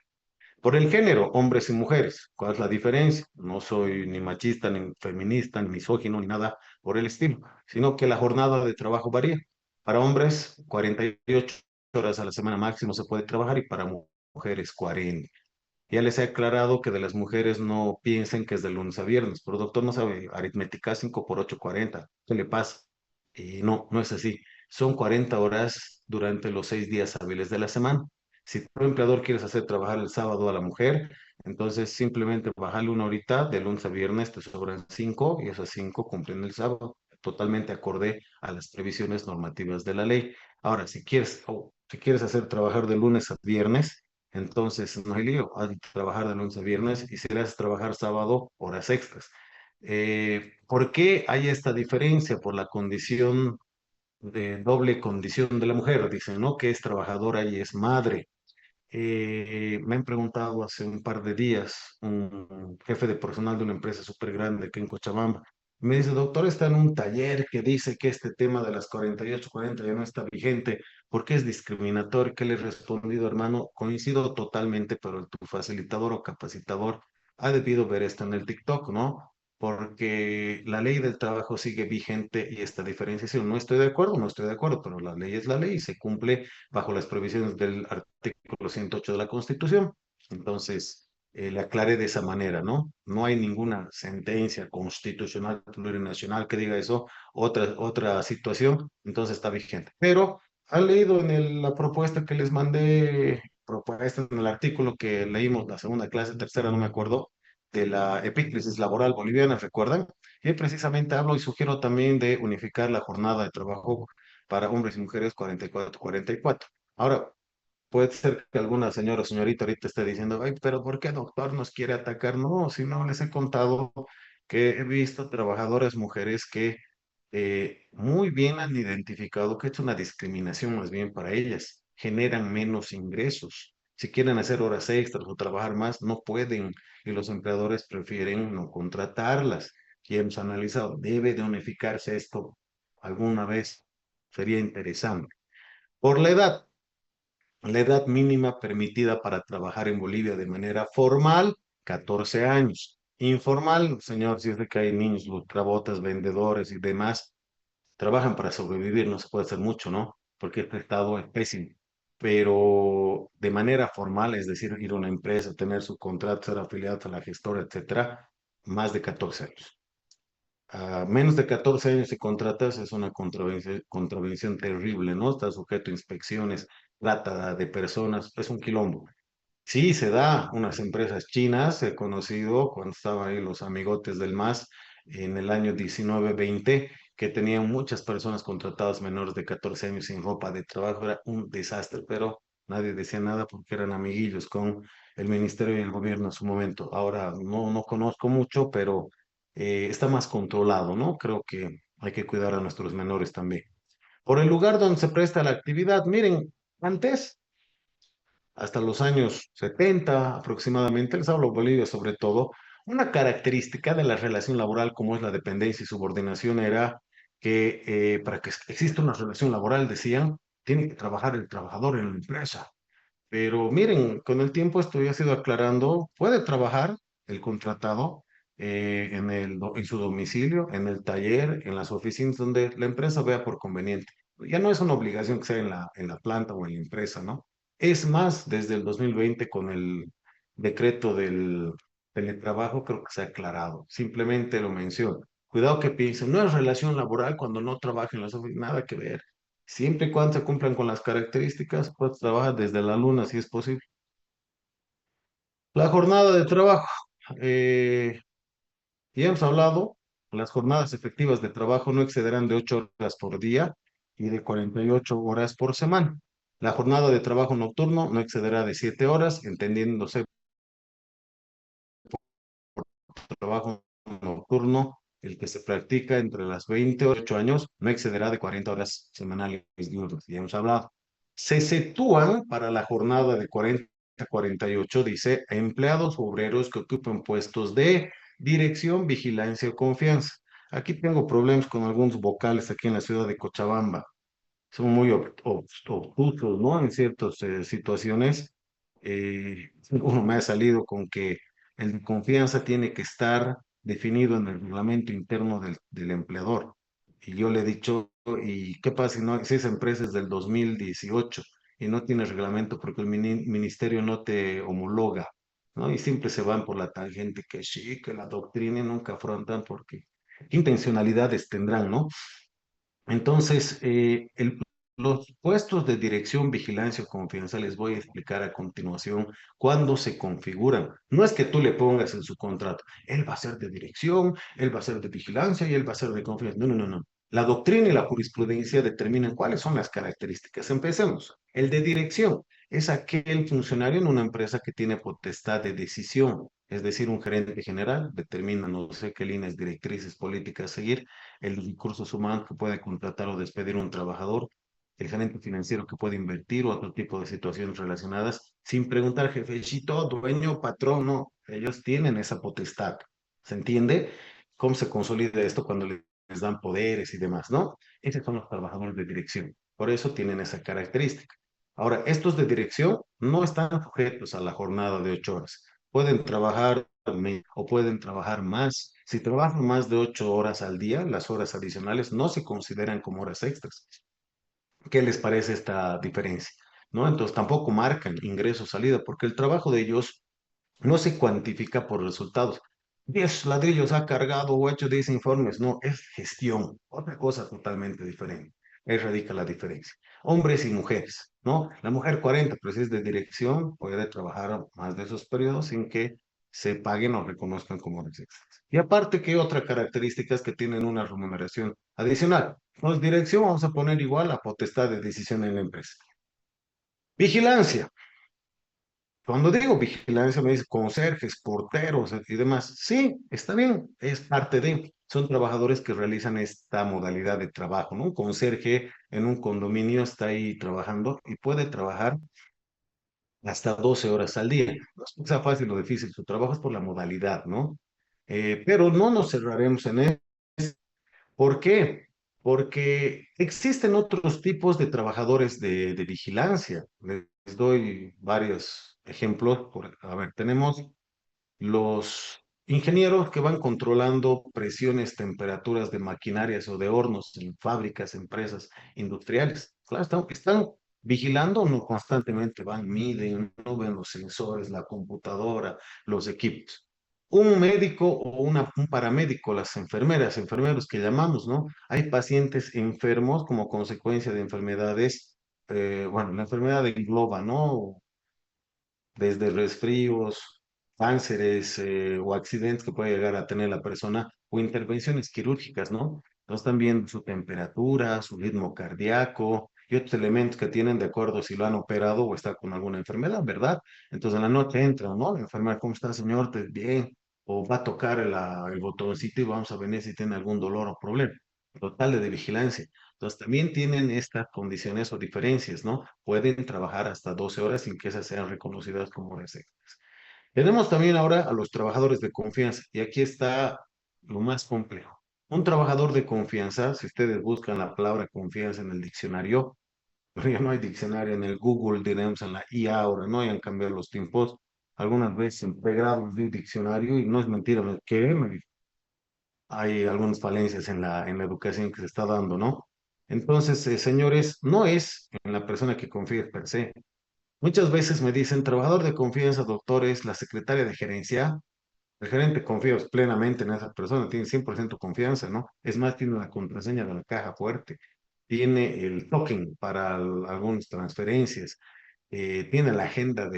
Por el género, hombres y mujeres. ¿Cuál es la diferencia? No soy ni machista, ni feminista, ni misógino, ni nada por el estilo, sino que la jornada de trabajo varía. Para hombres, 48 horas a la semana máximo se puede trabajar y para mujeres 40. Ya les he aclarado que de las mujeres no piensen que es de lunes a viernes, pero doctor no sabe aritmética 5 por 8 40. ¿Qué le pasa? Y no, no es así. Son 40 horas durante los 6 días hábiles de la semana. Si tu empleador quieres hacer trabajar el sábado a la mujer, entonces simplemente bájale una horita de lunes a viernes, te sobran 5 y esas 5 cumplen el sábado, totalmente acorde a las previsiones normativas de la ley. Ahora, si quieres hacer trabajar de lunes a viernes, entonces no hay lío, haz trabajar de lunes a viernes y si le haces trabajar sábado, horas extras. ¿Por qué hay esta diferencia? Por la condición de doble condición de la mujer. Dicen, ¿no? Que es trabajadora y es madre. Me han preguntado hace un par de días un jefe de personal de una empresa súper grande aquí en Cochabamba. Me dice, doctor, está en un taller que dice que este tema de las 48-40 ya no está vigente porque es discriminatorio. ¿Qué le he respondido, hermano? Coincido totalmente, pero tu facilitador o capacitador ha debido ver esto en el TikTok, ¿no? Porque la ley del trabajo sigue vigente y esta diferenciación. No estoy de acuerdo, no estoy de acuerdo, pero la ley es la ley y se cumple bajo las provisiones del artículo 108 de la Constitución. Entonces, le aclaré de esa manera, ¿no? No hay ninguna sentencia constitucional plurinacional que diga eso, otra situación, entonces está vigente. Pero han leído en la propuesta que les mandé, propuesta en el artículo que leímos la segunda clase, tercera, no me acuerdo, de la epíclesis laboral boliviana, ¿recuerdan? Y precisamente hablo y sugiero también de unificar la jornada de trabajo para hombres y mujeres 44-44. Ahora, puede ser que alguna señora o señorita ahorita esté diciendo, ay, pero ¿por qué doctor nos quiere atacar? No, si no les he contado que he visto trabajadoras mujeres que muy bien han identificado que es una discriminación más bien para ellas, generan menos ingresos. Si quieren hacer horas extras o trabajar más, no pueden y los empleadores prefieren no contratarlas. Y hemos analizado, debe de unificarse esto alguna vez. Sería interesante. Por la edad mínima permitida para trabajar en Bolivia de manera formal, 14 años. Informal, señor, si es de que hay niños, lustrabotas, vendedores y demás, trabajan para sobrevivir, no se puede hacer mucho, ¿no? Porque este estado es pésimo. Pero de manera formal, es decir, ir a una empresa, tener su contrato, ser afiliado a la gestora, etcétera, más de 14 años. A menos de 14 años si contratas es una contravención terrible, ¿no? Está sujeto a inspecciones, trata de personas, es un quilombo. Sí, se da unas empresas chinas, he conocido cuando estaban ahí los amigotes del MAS en el año 19-20, que tenían muchas personas contratadas menores de 14 años sin ropa de trabajo, era un desastre, pero nadie decía nada porque eran amiguillos con el ministerio y el gobierno en su momento. Ahora no conozco mucho, pero está más controlado, ¿no? Creo que hay que cuidar a nuestros menores también. Por el lugar donde se presta la actividad, miren, antes hasta los años 70 aproximadamente, les hablo de Bolivia sobre todo, una característica de la relación laboral como es la dependencia y subordinación era que para que exista una relación laboral, decían, tiene que trabajar el trabajador en la empresa. Pero miren, con el tiempo esto ya se ha ido aclarando, puede trabajar el contratado en su domicilio, en el taller, en las oficinas donde la empresa vea por conveniente. Ya no es una obligación que sea en la planta o en la empresa, ¿no? Es más, desde el 2020 con el decreto del teletrabajo creo que se ha aclarado. Simplemente lo menciono. Cuidado que piensen, no es relación laboral cuando no trabaja en las oficinas, nada que ver. Siempre y cuando se cumplan con las características, pues trabaja desde la luna si es posible. La jornada de trabajo. eh, ya hemos hablado, las jornadas efectivas de trabajo no excederán de 8 horas por día y de 48 horas por semana. La jornada de trabajo nocturno no excederá de 7 horas, entendiéndose trabajo nocturno, el que se practica entre las 20 y 8 años, no excederá de 40 horas semanales diurnas. Ya hemos hablado. Se sitúan para la jornada de 40 a 48, dice, a empleados o obreros que ocupen puestos de dirección, vigilancia o confianza. Aquí tengo problemas con algunos vocales aquí en la ciudad de Cochabamba. Son muy obtusos, ¿no? En ciertas situaciones Uno me ha salido con que el de confianza tiene que estar definido en el reglamento interno del empleador. Y yo le he dicho, ¿y qué pasa si esa empresa es del 2018 y no tiene reglamento porque el ministerio no te homologa, ¿no? Y siempre se van por la tangente que sí, que la doctrina y nunca afrontan porque qué intencionalidades tendrán, ¿no? Entonces, los puestos de dirección, vigilancia o confianza les voy a explicar a continuación cuándo se configuran. No es que tú le pongas en su contrato, él va a ser de dirección, él va a ser de vigilancia y él va a ser de confianza. No, no, no, no. La doctrina y la jurisprudencia determinan cuáles son las características. Empecemos. El de dirección es aquel funcionario en una empresa que tiene potestad de decisión. Es decir, un gerente general determina no sé qué líneas directrices políticas seguir, el de recursos humanos que puede contratar o despedir a un trabajador, el gerente financiero que puede invertir o otro tipo de situaciones relacionadas sin preguntar, jefecito, dueño, patrón, no, ellos tienen esa potestad. ¿Se entiende? ¿Cómo se consolida esto cuando les dan poderes y demás, no? Esos son los trabajadores de dirección. Por eso tienen esa característica. Ahora, estos de dirección no están sujetos a la jornada de 8 horas. Pueden trabajar o pueden trabajar más. Si trabajan más de 8 horas al día, las horas adicionales no se consideran como horas extras. ¿Qué les parece esta diferencia? ¿No? Entonces tampoco marcan ingreso salida, porque el trabajo de ellos no se cuantifica por resultados. 10 ladrillos ha cargado o hecho 10 informes. No, es gestión. Otra cosa totalmente diferente. Ahí radica la diferencia. Hombres y mujeres, ¿no? La mujer 40, pero si es de dirección, puede trabajar más de esos periodos sin que se paguen o reconozcan como horas extras. Y aparte, ¿qué otra característica es que tienen una remuneración adicional? No es dirección, vamos a poner igual la potestad de decisión en la empresa. Vigilancia. Cuando digo vigilancia, me dice conserjes, porteros y demás. Sí, está bien, es parte de. Son trabajadores que realizan esta modalidad de trabajo, ¿no? Un conserje en un condominio está ahí trabajando y puede trabajar hasta 12 horas al día. No es que sea fácil o difícil, su trabajo es por la modalidad, ¿no? Pero no nos cerraremos en eso. ¿Por qué? Porque existen otros tipos de trabajadores de vigilancia. Les doy varios ejemplos. A ver, tenemos los ingenieros que van controlando presiones, temperaturas de maquinarias o de hornos en fábricas, empresas industriales. Claro, están vigilando, no constantemente van, miden, no ven los sensores, la computadora, los equipos. Un médico o un paramédico, las enfermeras, enfermeros que llamamos, ¿no? Hay pacientes enfermos como consecuencia de enfermedades, bueno, la enfermedad engloba, ¿no? Desde resfríos, cánceres o accidentes que puede llegar a tener la persona o intervenciones quirúrgicas, ¿no? Entonces también su temperatura, su ritmo cardíaco y otros elementos que tienen de acuerdo si lo han operado o está con alguna enfermedad, ¿verdad? Entonces en la noche entra, ¿no? La enfermera, ¿cómo está, señor? Bien. O va a tocar el botoncito y vamos a ver si tiene algún dolor o problema. Total de vigilancia. Entonces también tienen estas condiciones o diferencias, ¿no? Pueden trabajar hasta 12 horas sin que esas sean reconocidas como horas extras. Tenemos también ahora a los trabajadores de confianza y aquí está lo más complejo. Un trabajador de confianza, si ustedes buscan la palabra confianza en el diccionario, pero ya no hay diccionario en el Google, tenemos en la IA ahora, ¿no? Ya han cambiado los tiempos. Algunas veces integramos un diccionario y no es mentira, créeme, hay algunas falencias en la educación que se está dando, ¿no? Entonces, señores, no es en la persona que confíes per se. Muchas veces me dicen, trabajador de confianza, doctores, la secretaria de gerencia, el gerente confía plenamente en esa persona, tiene 100% confianza, ¿no? Es más, tiene la contraseña de la caja fuerte, tiene el token para algunas transferencias, tiene la agenda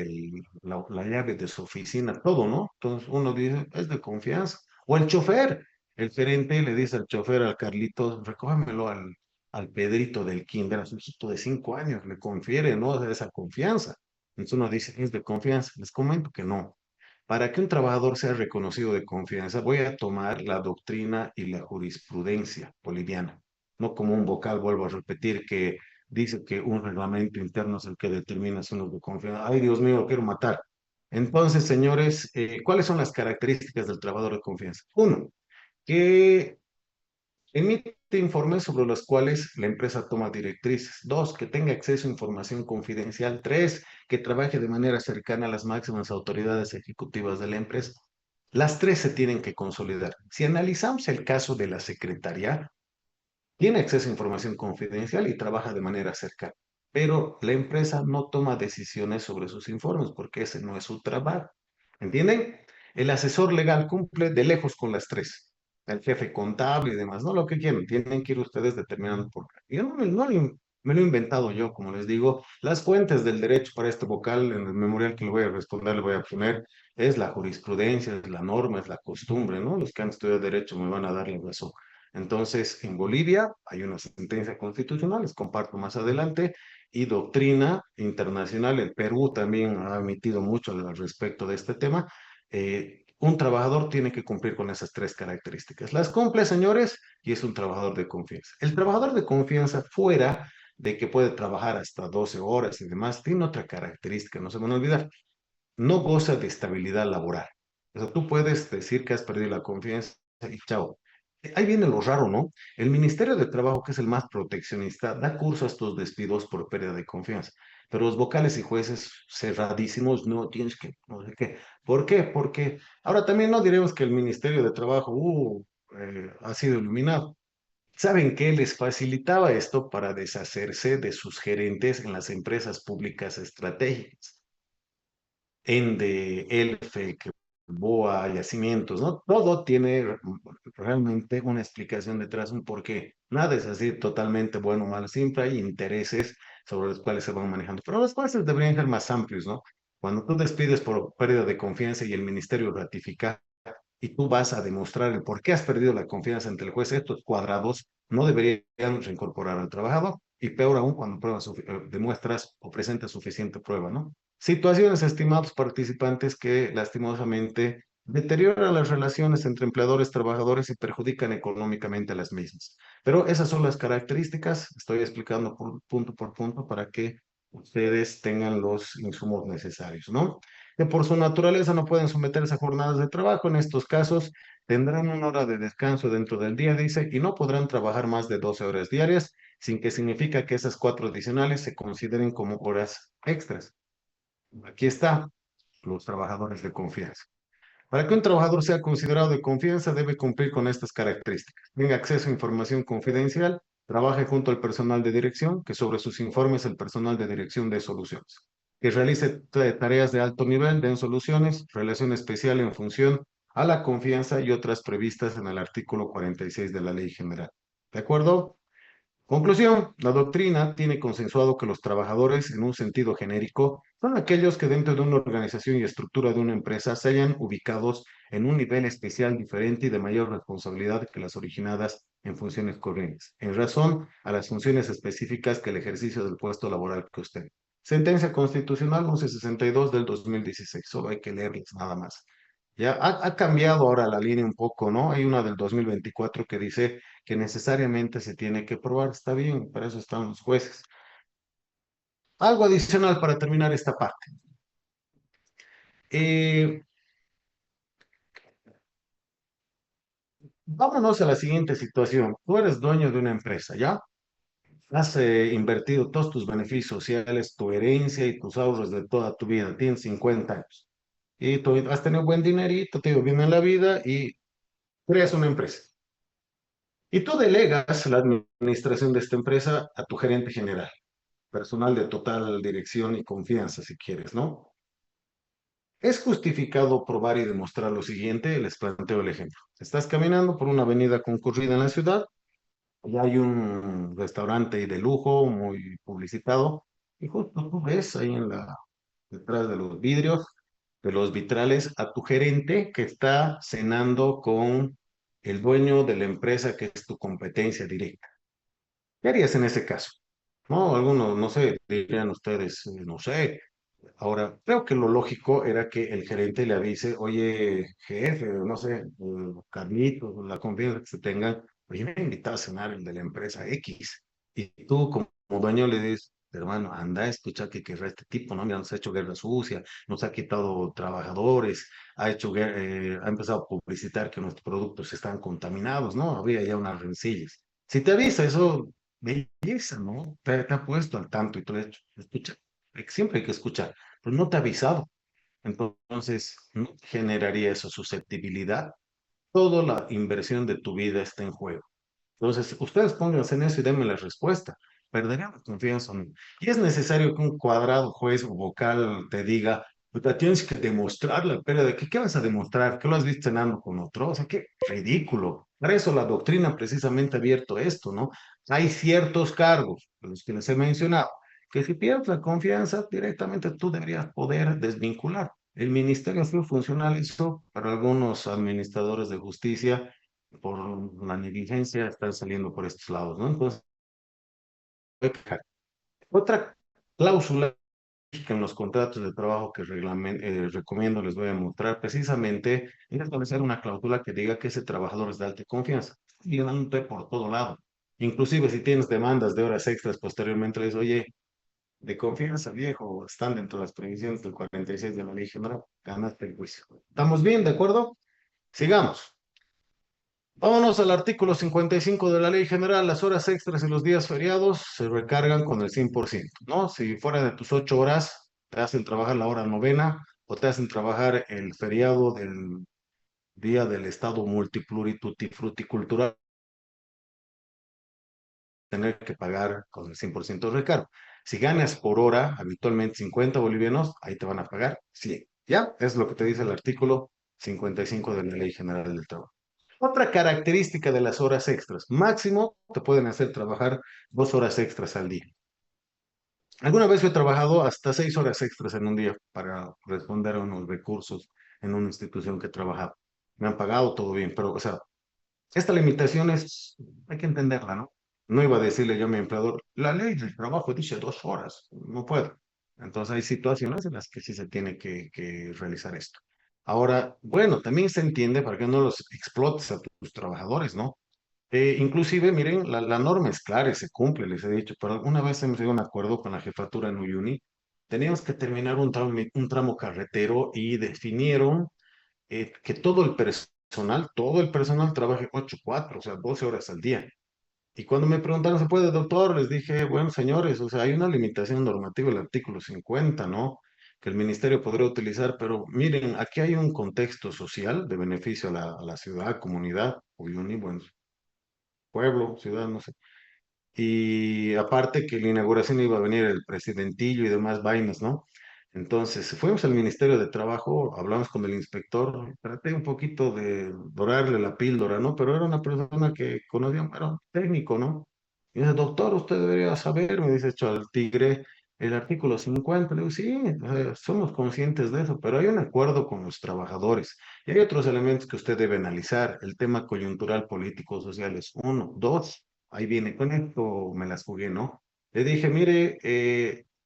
la llave de su oficina, todo, ¿no? Entonces uno dice, es de confianza. O el chofer, el gerente le dice al chofer, al Carlitos, recógemelo al Pedrito del kinder, a su hijito de 5 años, le confiere, ¿no? Esa confianza. Entonces uno dice, es de confianza. Les comento que no. Para que un trabajador sea reconocido de confianza, voy a tomar la doctrina y la jurisprudencia boliviana, no como un vocal, vuelvo a repetir, que dice que un reglamento interno es el que determina si uno es de confianza. Ay, Dios mío, lo quiero matar. Entonces, señores, ¿cuáles son las características del trabajador de confianza? Uno, que Emite informes sobre los cuales la empresa toma directrices. Dos, que tenga acceso a información confidencial. Tres, que trabaje de manera cercana a las máximas autoridades ejecutivas de la empresa. Las tres se tienen que consolidar. Si analizamos el caso de la secretaria, tiene acceso a información confidencial y trabaja de manera cercana, pero la empresa no toma decisiones sobre sus informes porque ese no es su trabajo. ¿Entienden? El asesor legal cumple de lejos con las tres. El jefe contable y demás, no lo que quieran, tienen que ir ustedes determinando por qué. Yo me lo he inventado yo, como les digo. Las fuentes del derecho para este vocal, en el memorial que le voy a responder, le voy a poner, es la jurisprudencia, es la norma, es la costumbre, ¿no? Los que han estudiado derecho me van a dar la razón. Entonces, en Bolivia hay una sentencia constitucional, les comparto más adelante, y doctrina internacional. El Perú también ha emitido mucho al respecto de este tema. Un trabajador tiene que cumplir con esas tres características. Las cumple, señores, y es un trabajador de confianza. El trabajador de confianza, fuera de que puede trabajar hasta 12 horas y demás, tiene otra característica, no se van a olvidar, no goza de estabilidad laboral. O sea, tú puedes decir que has perdido la confianza y chao. Ahí viene lo raro, ¿no? El Ministerio de Trabajo, que es el más proteccionista, da curso a estos despidos por pérdida de confianza. Pero los vocales y jueces cerradísimos, no tienes que, no sé qué. ¿Por qué? Porque ahora también no diremos que el Ministerio de Trabajo ha sido iluminado. ¿Saben qué? Les facilitaba esto para deshacerse de sus gerentes en las empresas públicas estratégicas. Ende, Elfe, Boa, Yacimientos, ¿no? Todo tiene realmente una explicación detrás, un porqué. Nada es así totalmente bueno o malo, siempre hay intereses sobre los cuales se van manejando, pero los cuales deberían ser más amplios, ¿no? Cuando tú despides por pérdida de confianza y el ministerio ratifica, y tú vas a demostrar el por qué has perdido la confianza ante el juez, estos cuadrados no deberían reincorporar al trabajador, y peor aún cuando demuestras o presentas suficiente prueba, ¿no? Situaciones, estimados participantes, que lastimosamente deterioran las relaciones entre empleadores y trabajadores y perjudican económicamente a las mismas. Pero esas son las características, estoy explicando por punto para que ustedes tengan los insumos necesarios, ¿no? Que por su naturaleza no pueden someterse a jornadas de trabajo. En estos casos tendrán una hora de descanso dentro del día, dice, y no podrán trabajar más de 12 horas diarias, sin que significa que esas cuatro adicionales se consideren como horas extras. Aquí está, los trabajadores de confianza. Para que un trabajador sea considerado de confianza, debe cumplir con estas características. Tenga acceso a información confidencial, trabaje junto al personal de dirección, que sobre sus informes el personal de dirección dé soluciones. Que realice tareas de alto nivel, den soluciones, relación especial en función a la confianza y otras previstas en el artículo 46 de la Ley General. ¿De acuerdo? Conclusión, la doctrina tiene consensuado que los trabajadores, en un sentido genérico, son aquellos que dentro de una organización y estructura de una empresa se hayan ubicados en un nivel especial diferente y de mayor responsabilidad que las originadas en funciones corrientes, en razón a las funciones específicas que el ejercicio del puesto laboral que usted. Sentencia Constitucional 1162 del 2016, solo hay que leerles nada más. Ya ha cambiado ahora la línea un poco, ¿no? Hay una del 2024 que dice que necesariamente se tiene que probar. Está bien, para eso están los jueces. Algo adicional para terminar esta parte. Eh, Vámonos a la siguiente situación. Tú eres dueño de una empresa, ¿ya? Has invertido todos tus beneficios sociales, tu herencia y tus ahorros de toda tu vida. Tienes 50 años. Y tú has tenido buen dinerito, te digo, bien en la vida y creas una empresa. Y tú delegas la administración de esta empresa a tu gerente general, personal de total dirección y confianza, si quieres, ¿no? Es justificado probar y demostrar lo siguiente, les planteo el ejemplo. Estás caminando por una avenida concurrida en la ciudad, y hay un restaurante de lujo muy publicitado, y justo tú ves ahí detrás de los vidrios, de los vitrales, a tu gerente que está cenando con el dueño de la empresa que es tu competencia directa. ¿Qué harías en ese caso? No, algunos, no sé, dirían ustedes, no sé. Ahora, creo que lo lógico era que el gerente le avise, oye, jefe, no sé, Carlitos, la confianza que se tengan, oye, me invita a cenar el de la empresa X. Y tú como dueño le dices, hermano, anda a escuchar qué querrá este tipo, ¿no? Mira, nos ha hecho guerra sucia, nos ha quitado trabajadores, ha empezado a publicitar que nuestros productos están contaminados, ¿no? Había ya unas rencillas. Si te avisa eso, belleza, ¿no? Te ha puesto al tanto y todo hecho. Escucha, siempre hay que escuchar, pero no te ha avisado. Entonces, ¿no generaría eso susceptibilidad? Toda la inversión de tu vida está en juego. Entonces, ustedes pónganse en eso y denme la respuesta. ¿Perderían la confianza o no? Y es necesario que un cuadrado juez o vocal te diga, puta, tienes que demostrar la pérdida. ¿Qué vas a demostrar? ¿Que lo has visto cenando con otro? O sea, qué ridículo. Para eso la doctrina precisamente ha abierto esto, ¿no? Hay ciertos cargos, los que les he mencionado, que si pierdes la confianza, directamente tú deberías poder desvincular. El Ministerio fue funcional eso para algunos administradores de justicia por la negligencia están saliendo por estos lados, ¿no? Entonces, otra cláusula que en los contratos de trabajo que recomiendo les voy a mostrar precisamente es establecer una cláusula que diga que ese trabajador es de alta confianza, llenándote por todo lado. Inclusive si tienes demandas de horas extras posteriormente, les dices, oye, de confianza, viejo, están dentro de las previsiones del 46 de la ley general, ganaste el juicio. ¿Estamos bien, de acuerdo? Sigamos. Vámonos al artículo 55 de la Ley General. Las horas extras y los días feriados se recargan con el 100%, ¿no? Si fuera de tus 8 horas, te hacen trabajar la hora novena o te hacen trabajar el feriado del Día del Estado Multipluritutifruticultural, tener que pagar con el 100% de recargo. Si ganas por hora, habitualmente 50 bolivianos, ahí te van a pagar 100. ¿Ya? Es lo que te dice el artículo 55 de la Ley General del Trabajo. Otra característica de las horas extras, máximo te pueden hacer trabajar 2 horas extras al día. Alguna vez he trabajado hasta 6 horas extras en un día para responder a unos recursos en una institución que he trabajado. Me han pagado todo bien, pero, o sea, esta limitación es, hay que entenderla, ¿no? No iba a decirle yo a mi empleador, la ley del trabajo dice 2 horas, no puedo. Entonces hay situaciones en las que sí se tiene que realizar esto. Ahora, bueno, también se entiende para que no los explotes a tus trabajadores, ¿no? Inclusive, miren, la norma es clara y se cumple, les he dicho, pero alguna vez hemos llegado a un acuerdo con la jefatura en Uyuni, teníamos que terminar un tramo carretero y definieron que todo el personal trabaje 8/4, o sea, 12 horas al día. Y cuando me preguntaron, ¿se puede, doctor? Les dije, bueno, señores, o sea, hay una limitación normativa, el artículo 50, ¿no? Que el ministerio podría utilizar, pero miren, aquí hay un contexto social de beneficio a la ciudad, comunidad, Uyuni, bueno, pueblo, ciudad, no sé. Y aparte que la inauguración iba a venir el presidentillo y demás vainas, ¿no? Entonces fuimos al Ministerio de Trabajo, hablamos con el inspector, traté un poquito de dorarle la píldora, ¿no? Pero era una persona que conocía, era un técnico, ¿no? Y dice, doctor, usted debería saber, me dice, hecho al tigre, el artículo 50. Le digo, sí, somos conscientes de eso, pero hay un acuerdo con los trabajadores y hay otros elementos que usted debe analizar. El tema coyuntural, político, social es uno. Dos, ahí viene, con esto me las jugué, ¿no? Le dije, mire,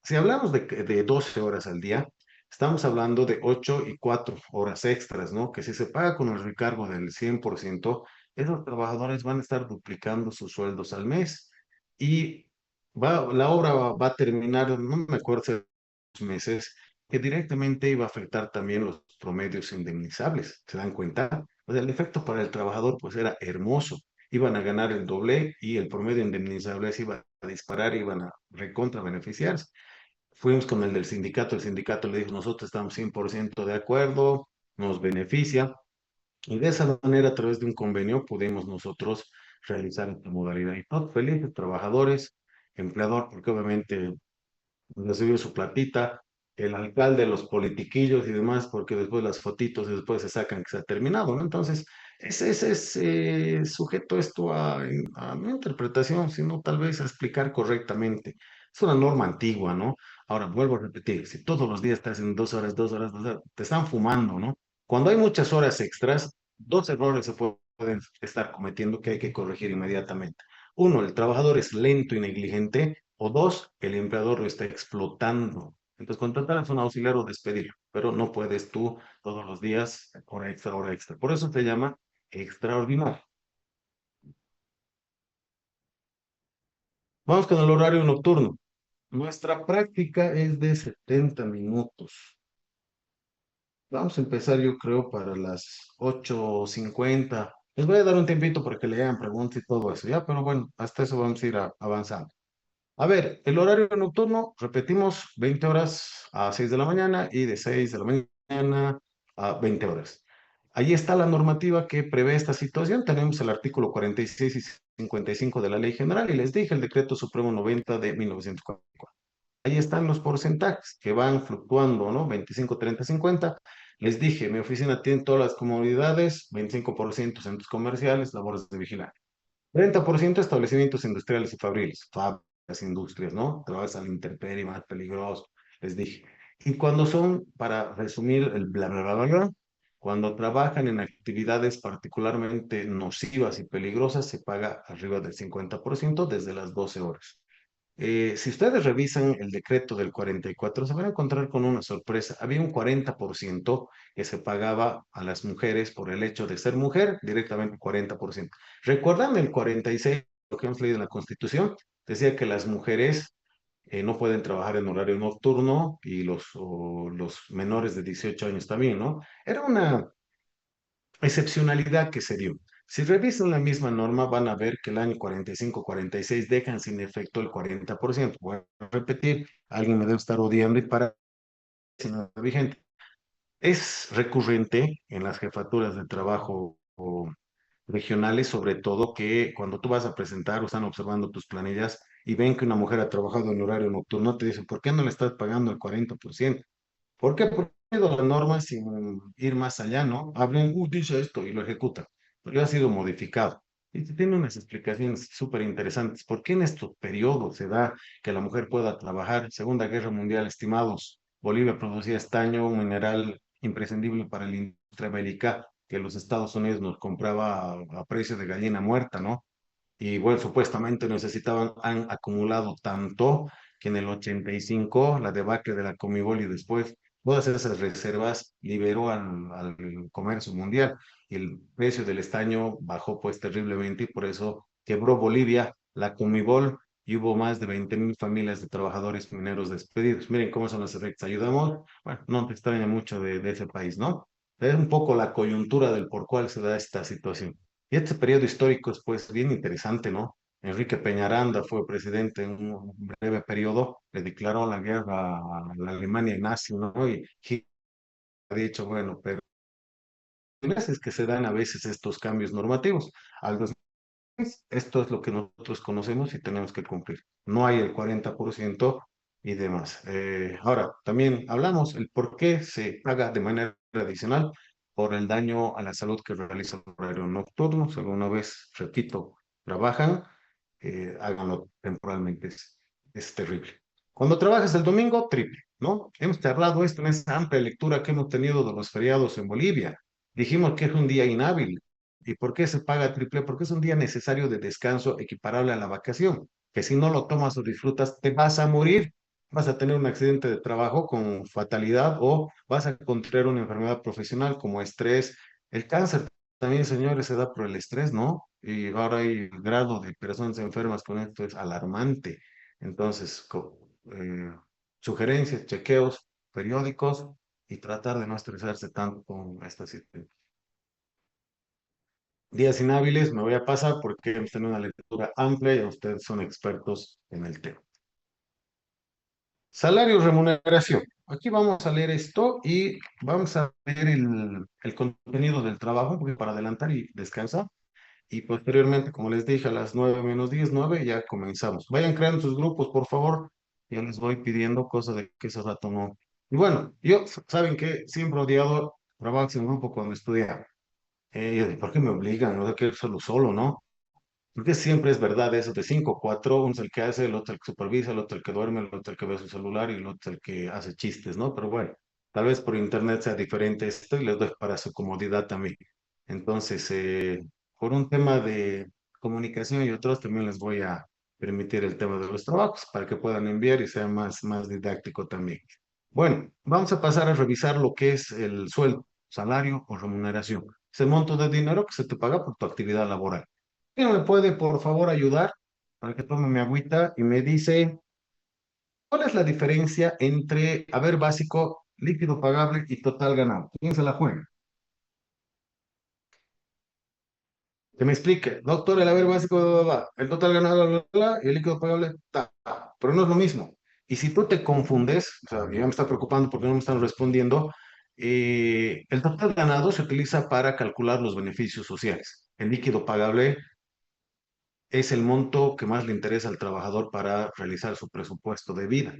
si hablamos de 12 horas al día, estamos hablando de 8 y 4 horas extras, ¿no? Que si se paga con el recargo del 100%, esos trabajadores van a estar duplicando sus sueldos al mes. Y la obra va a terminar, no me acuerdo si meses, que directamente iba a afectar también los promedios indemnizables. ¿Se dan cuenta? O sea, el efecto para el trabajador pues era hermoso. Iban a ganar el doble y el promedio indemnizable se iba a disparar, iban a recontra beneficiarse. Fuimos con el sindicato le dijo, nosotros estamos 100% de acuerdo, nos beneficia, y de esa manera, a través de un convenio, pudimos nosotros realizar esta modalidad. Y todos felices, trabajadores, empleador, porque obviamente recibió su platita, el alcalde, los politiquillos y demás, porque después las fotitos y después se sacan que se ha terminado, ¿no? Entonces, ese es sujeto esto a no interpretación, sino tal vez a explicar correctamente. Es una norma antigua, ¿no? Ahora, vuelvo a repetir, si todos los días estás en 2 horas, 2 horas, 2 horas, te están fumando, ¿no? Cuando hay muchas horas extras, dos errores se pueden estar cometiendo que hay que corregir inmediatamente. Uno, el trabajador es lento y negligente, o dos, el empleador lo está explotando. Entonces, contratar a un auxiliar o despedirlo, pero no puedes tú todos los días, hora extra, hora extra. Por eso se llama extraordinario. Vamos con el horario nocturno. Nuestra práctica es de 70 minutos. Vamos a empezar, yo creo, para las 8:50. Les voy a dar un tiempito para que le hagan preguntas y todo eso, ¿ya? Pero bueno, hasta eso vamos a ir avanzando. A ver, el horario nocturno, repetimos, 20 horas a 6 de la mañana y de 6 de la mañana a 20 horas. Ahí está la normativa que prevé esta situación. Tenemos el artículo 46 y 55 de la Ley General y les dije el Decreto Supremo 90 de 1944. Ahí están los porcentajes que van fluctuando, ¿no? 25, 30, 50. Les dije, mi oficina tiene todas las comodidades, 25% centros comerciales, labores de vigilancia. 30% establecimientos industriales y fabriles, fábricas, industrias, ¿no? Trabajas al intemperie, más peligroso, les dije. Y cuando son, para resumir el bla, bla, bla, bla, bla, cuando trabajan en actividades particularmente nocivas y peligrosas, se paga arriba del 50% desde las 12 horas. Si ustedes revisan el decreto del 44, se van a encontrar con una sorpresa. Había un 40% que se pagaba a las mujeres por el hecho de ser mujer, directamente 40%. ¿Recuerdan el 46, lo que hemos leído en la Constitución? Decía que las mujeres no pueden trabajar en horario nocturno y los menores de 18 años también, ¿no? Era una excepcionalidad que se dio. Si revisan la misma norma, van a ver que el año 45-46 dejan sin efecto el 40%. Voy a repetir, alguien me debe estar odiando y para si no está vigente. Es recurrente en las jefaturas de trabajo o regionales, sobre todo, que cuando tú vas a presentar o están observando tus planillas y ven que una mujer ha trabajado en horario nocturno, te dicen, ¿por qué no le estás pagando el 40%? ¿Por qué? Porque la norma sin ir más allá, ¿no? Hablen, dice esto y lo ejecutan, pero ya ha sido modificado. Y tiene unas explicaciones súper interesantes. ¿Por qué en estos periodos se da que la mujer pueda trabajar? Segunda Guerra Mundial, estimados, Bolivia producía estaño, un mineral imprescindible para la industria bélica que los Estados Unidos nos compraba a precio de gallina muerta, ¿no? Y bueno, supuestamente necesitaban, han acumulado tanto que en el 85 la debacle de la Comibol y después todas esas reservas liberó al comercio mundial y el precio del estaño bajó pues terriblemente y por eso quebró Bolivia, la Comibol y hubo más de 20.000 familias de trabajadores mineros despedidos. Miren cómo son los efectos. ¿Ayudamos? Bueno, no te extraña mucho de ese país, ¿no? Es un poco la coyuntura del por cuál se da esta situación. Y este periodo histórico es pues bien interesante, ¿no? Enrique Peñaranda fue presidente en un breve periodo, le declaró la guerra a la Alemania nazi, ¿no? Y Hitler ha dicho, bueno, pero es que se dan a veces estos cambios normativos. Al esto es lo que nosotros conocemos y tenemos que cumplir. No hay el 40% y demás. Ahora, también hablamos el por qué se paga de manera adicional por el daño a la salud que realiza el horario nocturno. Si alguna vez, repito, trabajan, háganlo temporalmente. Es terrible. Cuando trabajas el domingo, triple, ¿no? Hemos charlado esto en esa amplia lectura que hemos tenido de los feriados en Bolivia. Dijimos que es un día inhábil. ¿Y por qué se paga triple? Porque es un día necesario de descanso equiparable a la vacación, que si no lo tomas o disfrutas, te vas a morir, vas a tener un accidente de trabajo con fatalidad o vas a contraer una enfermedad profesional como estrés. El cáncer también, señores, se da por el estrés, ¿no? Y ahora hay el grado de personas enfermas con esto es alarmante. Entonces, sugerencias, chequeos periódicos y tratar de no estresarse tanto con esta situación. Días inhábiles, me voy a pasar porque hemos tenido una lectura amplia y ustedes son expertos en el tema. Salario, remuneración. Aquí vamos a leer esto y vamos a ver el contenido del trabajo porque para adelantar y descansar. Y posteriormente, como les dije, a las 9 menos 10 9 ya comenzamos. Vayan creando sus grupos, por favor. Ya les voy pidiendo cosas de que ese rato no. Y bueno, yo, ¿saben qué? Siempre he odiado trabajar en grupo cuando estudiaba. ¿Por qué me obligan? No sé que solo solo, ¿no? Porque siempre es verdad eso de 5 4 uno es el que hace, el otro el que supervisa, el otro el que duerme, el otro el que ve su celular y el otro el que hace chistes, ¿no? Pero bueno, tal vez por internet sea diferente esto y les doy para su comodidad también. Entonces, por un tema de comunicación y otros, también les voy a permitir el tema de los trabajos para que puedan enviar y sea más didáctico también. Bueno, vamos a pasar a revisar lo que es el sueldo, salario o remuneración. Es el monto de dinero que se te paga por tu actividad laboral. ¿Quién me puede, por favor, ayudar para que tome mi agüita y me dice ¿Cuál es la diferencia entre haber básico, líquido pagable y total ganado? ¿Quién se la juega? Que me explique, doctor, el haber básico, el total ganado, y el líquido pagable, pero no es lo mismo. Y si tú te confundes, o sea, ya me está preocupando porque no me están respondiendo, el total ganado se utiliza para calcular los beneficios sociales. El líquido pagable es el monto que más le interesa al trabajador para realizar su presupuesto de vida.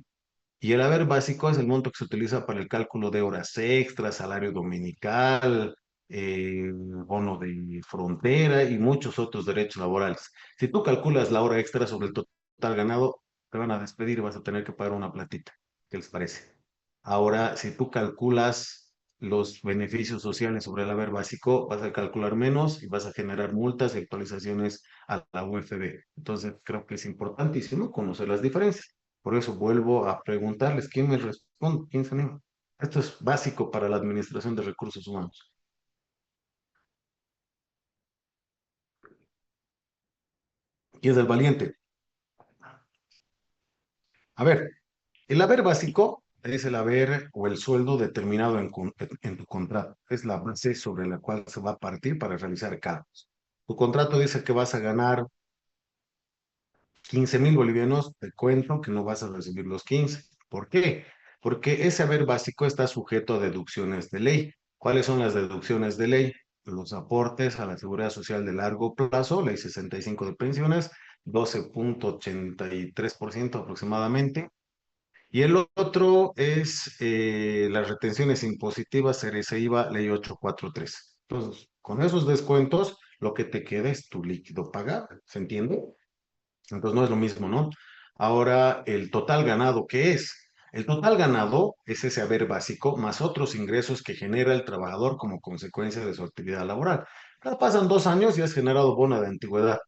Y el haber básico es el monto que se utiliza para el cálculo de horas extras, salario dominical, bono de frontera y muchos otros derechos laborales. Si tú calculas la hora extra sobre el total ganado, te van a despedir y vas a tener que pagar una platita. ¿Qué les parece? Ahora, si tú calculas los beneficios sociales sobre el haber básico, vas a calcular menos y vas a generar multas y actualizaciones a la UFB. Entonces, creo que es importantísimo conocer las diferencias. Por eso vuelvo a preguntarles quién me responde, quién se anima. Esto es básico para la administración de recursos humanos. ¿Quién es el valiente? A ver, el haber básico es el haber o el sueldo determinado en tu contrato. Es la base sobre la cual se va a partir para realizar cargos. Tu contrato dice que vas a ganar 15.000 bolivianos, te cuento que no vas a recibir los 15. ¿Por qué? Porque ese haber básico está sujeto a deducciones de ley. ¿Cuáles son las deducciones de ley? Los aportes a la seguridad social de largo plazo, ley 65 de pensiones, 12,83% aproximadamente. Y el otro es las retenciones impositivas, cereza IVA, ley 843. Entonces, con esos descuentos, lo que te queda es tu líquido pagable. ¿Se entiende? Entonces no es lo mismo, ¿no? Ahora, el total ganado, ¿qué es? El total ganado es ese haber básico más otros ingresos que genera el trabajador como consecuencia de su actividad laboral. Ya pasan 2 años y has generado bono de antigüedad.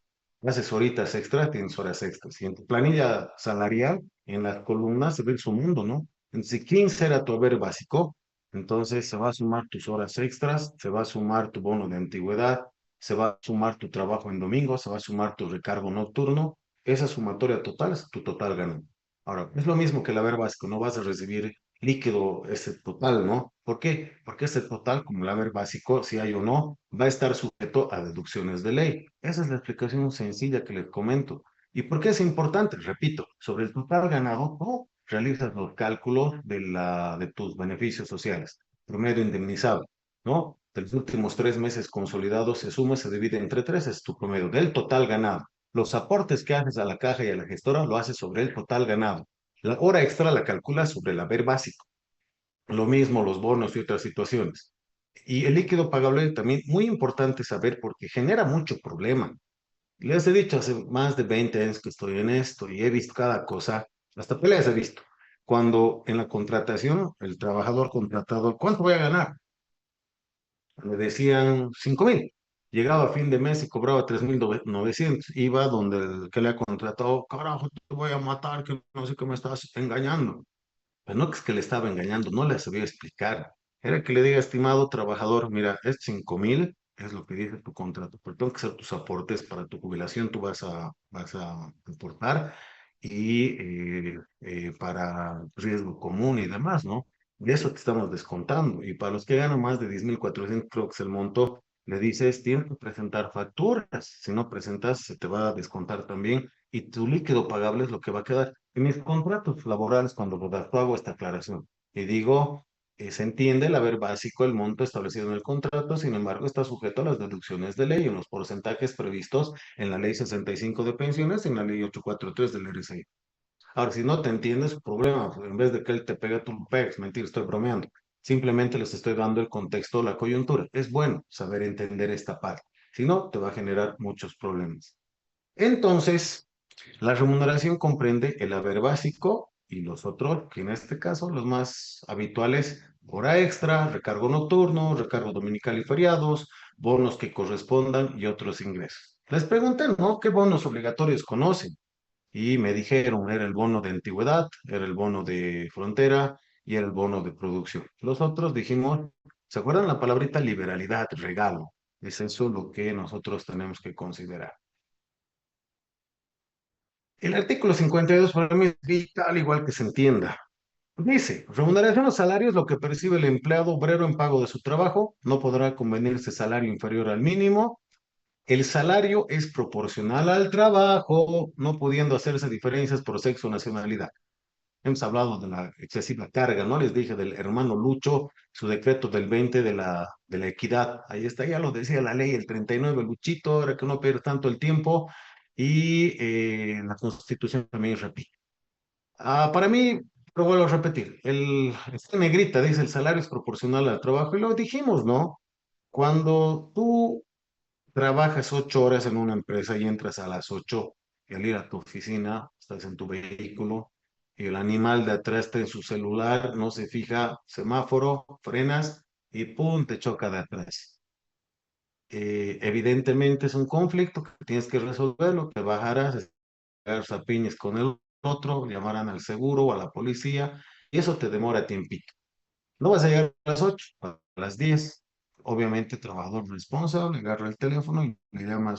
Haces horitas extras, tienes horas extras. Y en tu planilla salarial, en las columnas, se ve su mundo, ¿no? Entonces, si 15 era tu haber básico, entonces se va a sumar tus horas extras, se va a sumar tu bono de antigüedad, se va a sumar tu trabajo en domingo, se va a sumar tu recargo nocturno. Esa sumatoria total es tu total ganancia. Ahora, es lo mismo que el haber básico, no vas a recibir líquido ese total, ¿no? ¿Por qué? Porque ese total, como el haber básico, si hay o no, va a estar sujeto a deducciones de ley. Esa es la explicación sencilla que les comento. ¿Y por qué es importante? Repito, sobre el total ganado, tú realizas los cálculos de tus beneficios sociales, promedio indemnizado, ¿no? De los últimos 3 meses consolidados se suma, se divide entre tres, es tu promedio del total ganado. Los aportes que haces a la caja y a la gestora lo haces sobre el total ganado. La hora extra la calculas sobre el haber básico. Lo mismo los bonos y otras situaciones. Y el líquido pagable también muy importante saber porque genera mucho problema. Les he dicho hace más de 20 años que estoy en esto y he visto cada cosa, hasta peleas he visto. Cuando en la contratación, el trabajador contratado, ¿cuánto voy a ganar? Le decían 5.000. Llegaba a fin de mes y cobraba 3.900. Iba donde el que le ha contratado, carajo, te voy a matar, que no sé qué me estás engañando. Pero no es que le estaba engañando, no le sabía explicar. Era que le diga, estimado trabajador, mira, es 5.000, es lo que dice tu contrato, pero tengo que hacer tus aportes para tu jubilación, tú vas a aportar y para riesgo común y demás, ¿no? De eso te estamos descontando. Y para los que ganan más de 10.400, creo que es el monto, le dices, tienes que presentar facturas. Si no presentas, se te va a descontar también y tu líquido pagable es lo que va a quedar. En mis contratos laborales, cuando redacto, hago esta aclaración y digo, se entiende el haber básico, el monto establecido en el contrato, sin embargo, está sujeto a las deducciones de ley en los porcentajes previstos en la ley 65 de pensiones y en la ley 843 del RCI. Ahora, si no te entiendes, su problema, pues, en vez de que él te pegue, tú lo pegues. Mentira, estoy bromeando. Simplemente les estoy dando el contexto, la coyuntura. Es bueno saber entender esta parte. Si no, te va a generar muchos problemas. Entonces, la remuneración comprende el haber básico y los otros, que en este caso los más habituales, hora extra, recargo nocturno, recargo dominical y feriados, bonos que correspondan y otros ingresos. Les pregunté, ¿no? ¿Qué bonos obligatorios conocen? Y me dijeron, era el bono de antigüedad, era el bono de frontera y era el bono de producción. Los otros dijimos, ¿se acuerdan la palabrita liberalidad, regalo? Es eso lo que nosotros tenemos que considerar. El artículo 52 para mí es vital, igual que se entienda. Dice, remuneración o salarios, lo que percibe el empleado obrero en pago de su trabajo, no podrá convenirse salario inferior al mínimo. El salario es proporcional al trabajo, no pudiendo hacerse diferencias por sexo o nacionalidad. Hemos hablado de la excesiva carga, ¿no? Les dije del hermano Lucho, su decreto del 20 de la equidad. Ahí está, ya lo decía la ley, el 39, Luchito, ahora que no pierde tanto el tiempo. Y la Constitución también repite. Para mí, lo vuelvo a repetir, esta negrita dice el salario es proporcional al trabajo y lo dijimos, ¿no? Cuando tú trabajas 8 horas en una empresa y entras a las 8 y al ir a tu oficina, estás en tu vehículo y el animal de atrás está en su celular, no se fija, semáforo, frenas y ¡pum! Te choca de atrás. Evidentemente es un conflicto que tienes que resolverlo, te bajarás, agarras a piñas con el otro, llamarán al seguro o a la policía y eso te demora tiempito. No vas a llegar a las 8, a las 10. Obviamente, trabajador responsable, agarra el teléfono y le llama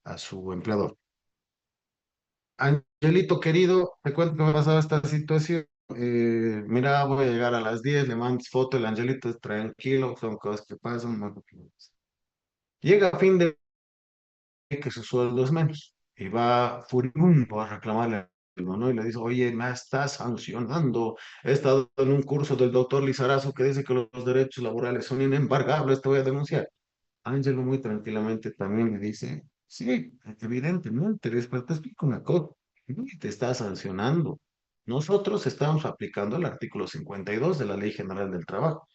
a su empleador. Angelito querido, te cuento que me ha pasado esta situación. Mira, voy a llegar a las 10, le mandas foto, el Angelito es tranquilo, son cosas que pasan. No te preocupes. Llega a fin de que su sueldo es menos y va furibundo a reclamarle, ¿no? Y le dice, oye, me estás sancionando. He estado en un curso del doctor Lizarazo que dice que los derechos laborales son inembargables, te voy a denunciar. Ángelo muy tranquilamente también le dice, sí, evidentemente, después te explico una cosa, y te está sancionando. Nosotros estamos aplicando el artículo 52 de la Ley General del Trabajo.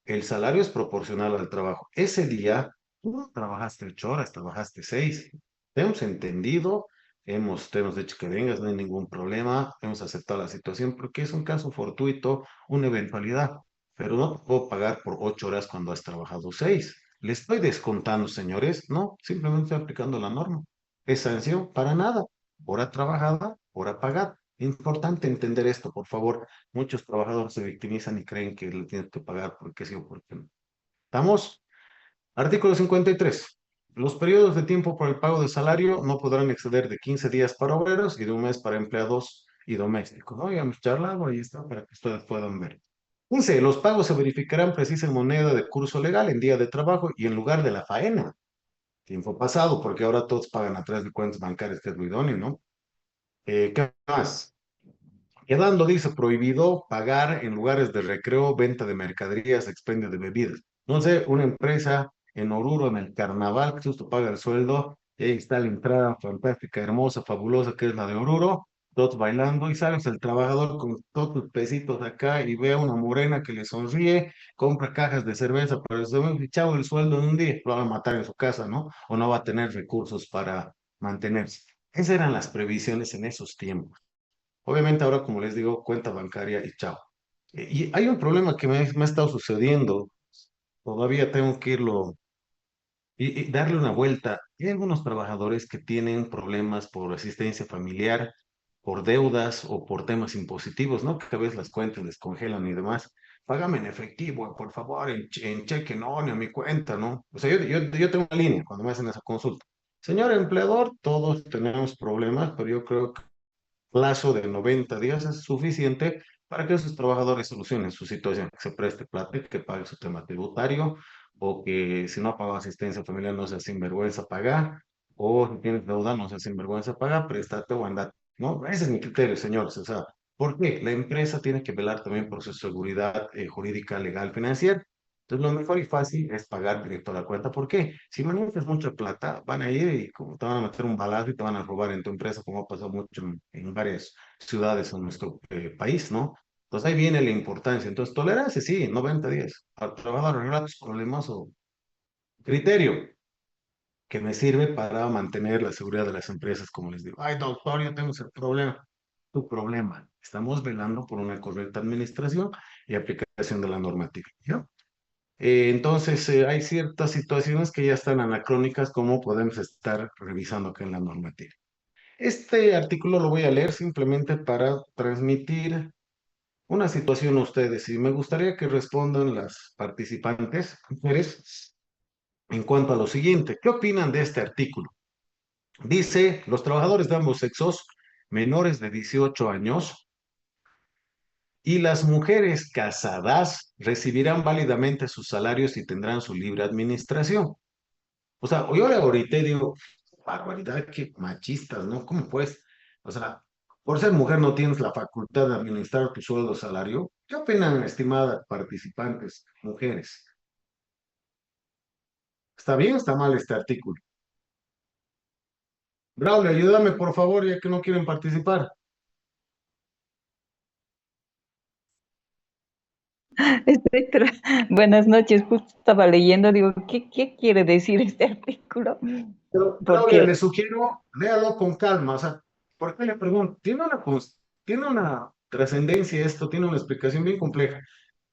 El salario es proporcional al trabajo. Ese día tú no trabajaste 8 horas, trabajaste 6. Hemos entendido, te hemos dicho que vengas, no hay ningún problema, hemos aceptado la situación porque es un caso fortuito, una eventualidad, pero no te puedo pagar por 8 horas cuando has trabajado 6. ¿Le estoy descontando, señores? No, simplemente estoy aplicando la norma. ¿Es sanción? Para nada. Hora trabajada, hora pagada. Importante entender esto, por favor. Muchos trabajadores se victimizan y creen que le tienen que pagar porque sí o porque no. ¿Estamos? Artículo 53. Los periodos de tiempo para el pago de salario no podrán exceder de 15 días para obreros y de un mes para empleados y domésticos. ¿No? Ya hemos charlado, ahí está, para que ustedes puedan ver. 15. Los pagos se verificarán precisa en moneda de curso legal en día de trabajo y en lugar de la faena. Tiempo pasado, porque ahora todos pagan a través de cuentas bancarias, que es lo idóneo, ¿no? ¿Qué más? Quedando, dice, prohibido pagar en lugares de recreo, venta de mercaderías, expendio de bebidas. No sé, una empresa en Oruro, en el carnaval, que justo paga el sueldo, y ahí está la entrada fantástica, hermosa, fabulosa, que es la de Oruro, todos bailando, y sales el trabajador con todos tus pesitos acá y ve a una morena que le sonríe, compra cajas de cerveza, pero se ve echado el sueldo en un día, lo van a matar en su casa, ¿no? O no va a tener recursos para mantenerse. Esas eran las previsiones en esos tiempos. Obviamente ahora, como les digo, cuenta bancaria y chao. Y hay un problema que me ha estado sucediendo. Todavía tengo que irlo y darle una vuelta. Hay algunos trabajadores que tienen problemas por asistencia familiar, por deudas o por temas impositivos, ¿no? Que a veces las cuentas les congelan y demás. Págame en efectivo, por favor, en cheque, no, ni a mi cuenta, ¿no? O sea, yo tengo una línea cuando me hacen esa consulta. Señor empleador, todos tenemos problemas, pero yo creo que plazo de 90 días es suficiente para que esos trabajadores solucionen su situación, que se preste plata, que pague su tema tributario, o que si no ha pagado asistencia familiar no sea sinvergüenza pagar, o si tienes deuda no sea sinvergüenza pagar, préstate o andate, ¿no? Ese es mi criterio, señores. O sea, ¿por qué? La empresa tiene que velar también por su seguridad jurídica, legal, financiera. Entonces, lo mejor y fácil es pagar directo a la cuenta. ¿Por qué? Si manejas mucha plata, van a ir y como te van a meter un balazo y te van a robar en tu empresa, como ha pasado mucho en varias ciudades en nuestro país, ¿no? Entonces, ahí viene la importancia. Entonces, tolerancia, sí, 90 días. Al trabajar arreglar tus problemas o criterio que me sirve para mantener la seguridad de las empresas, como les digo. Ay, doctor, yo tengo ese problema. Tu problema. Estamos velando por una correcta administración y aplicación de la normativa. ¿Ya? Entonces, hay ciertas situaciones que ya están anacrónicas, como podemos estar revisando acá en la normativa. Este artículo lo voy a leer simplemente para transmitir una situación a ustedes y me gustaría que respondan las participantes, mujeres, en cuanto a lo siguiente. ¿Qué opinan de este artículo? Dice, los trabajadores de ambos sexos menores de 18 años y las mujeres casadas recibirán válidamente sus salarios y tendrán su libre administración. O sea, yo le ahorita digo, barbaridad, qué machistas, ¿no? ¿Cómo pues? O sea, por ser mujer no tienes la facultad de administrar tu sueldo salario. ¿Qué opinan, estimadas participantes, mujeres? ¿Está bien o está mal este artículo? Braulio, ayúdame por favor, ya que no quieren participar. Buenas noches, justo estaba leyendo, digo, ¿qué quiere decir este artículo? Pero, Braulio, Porque le sugiero, léalo con calma. O sea, ¿por qué le pregunto? Tiene una trascendencia esto, tiene una explicación bien compleja.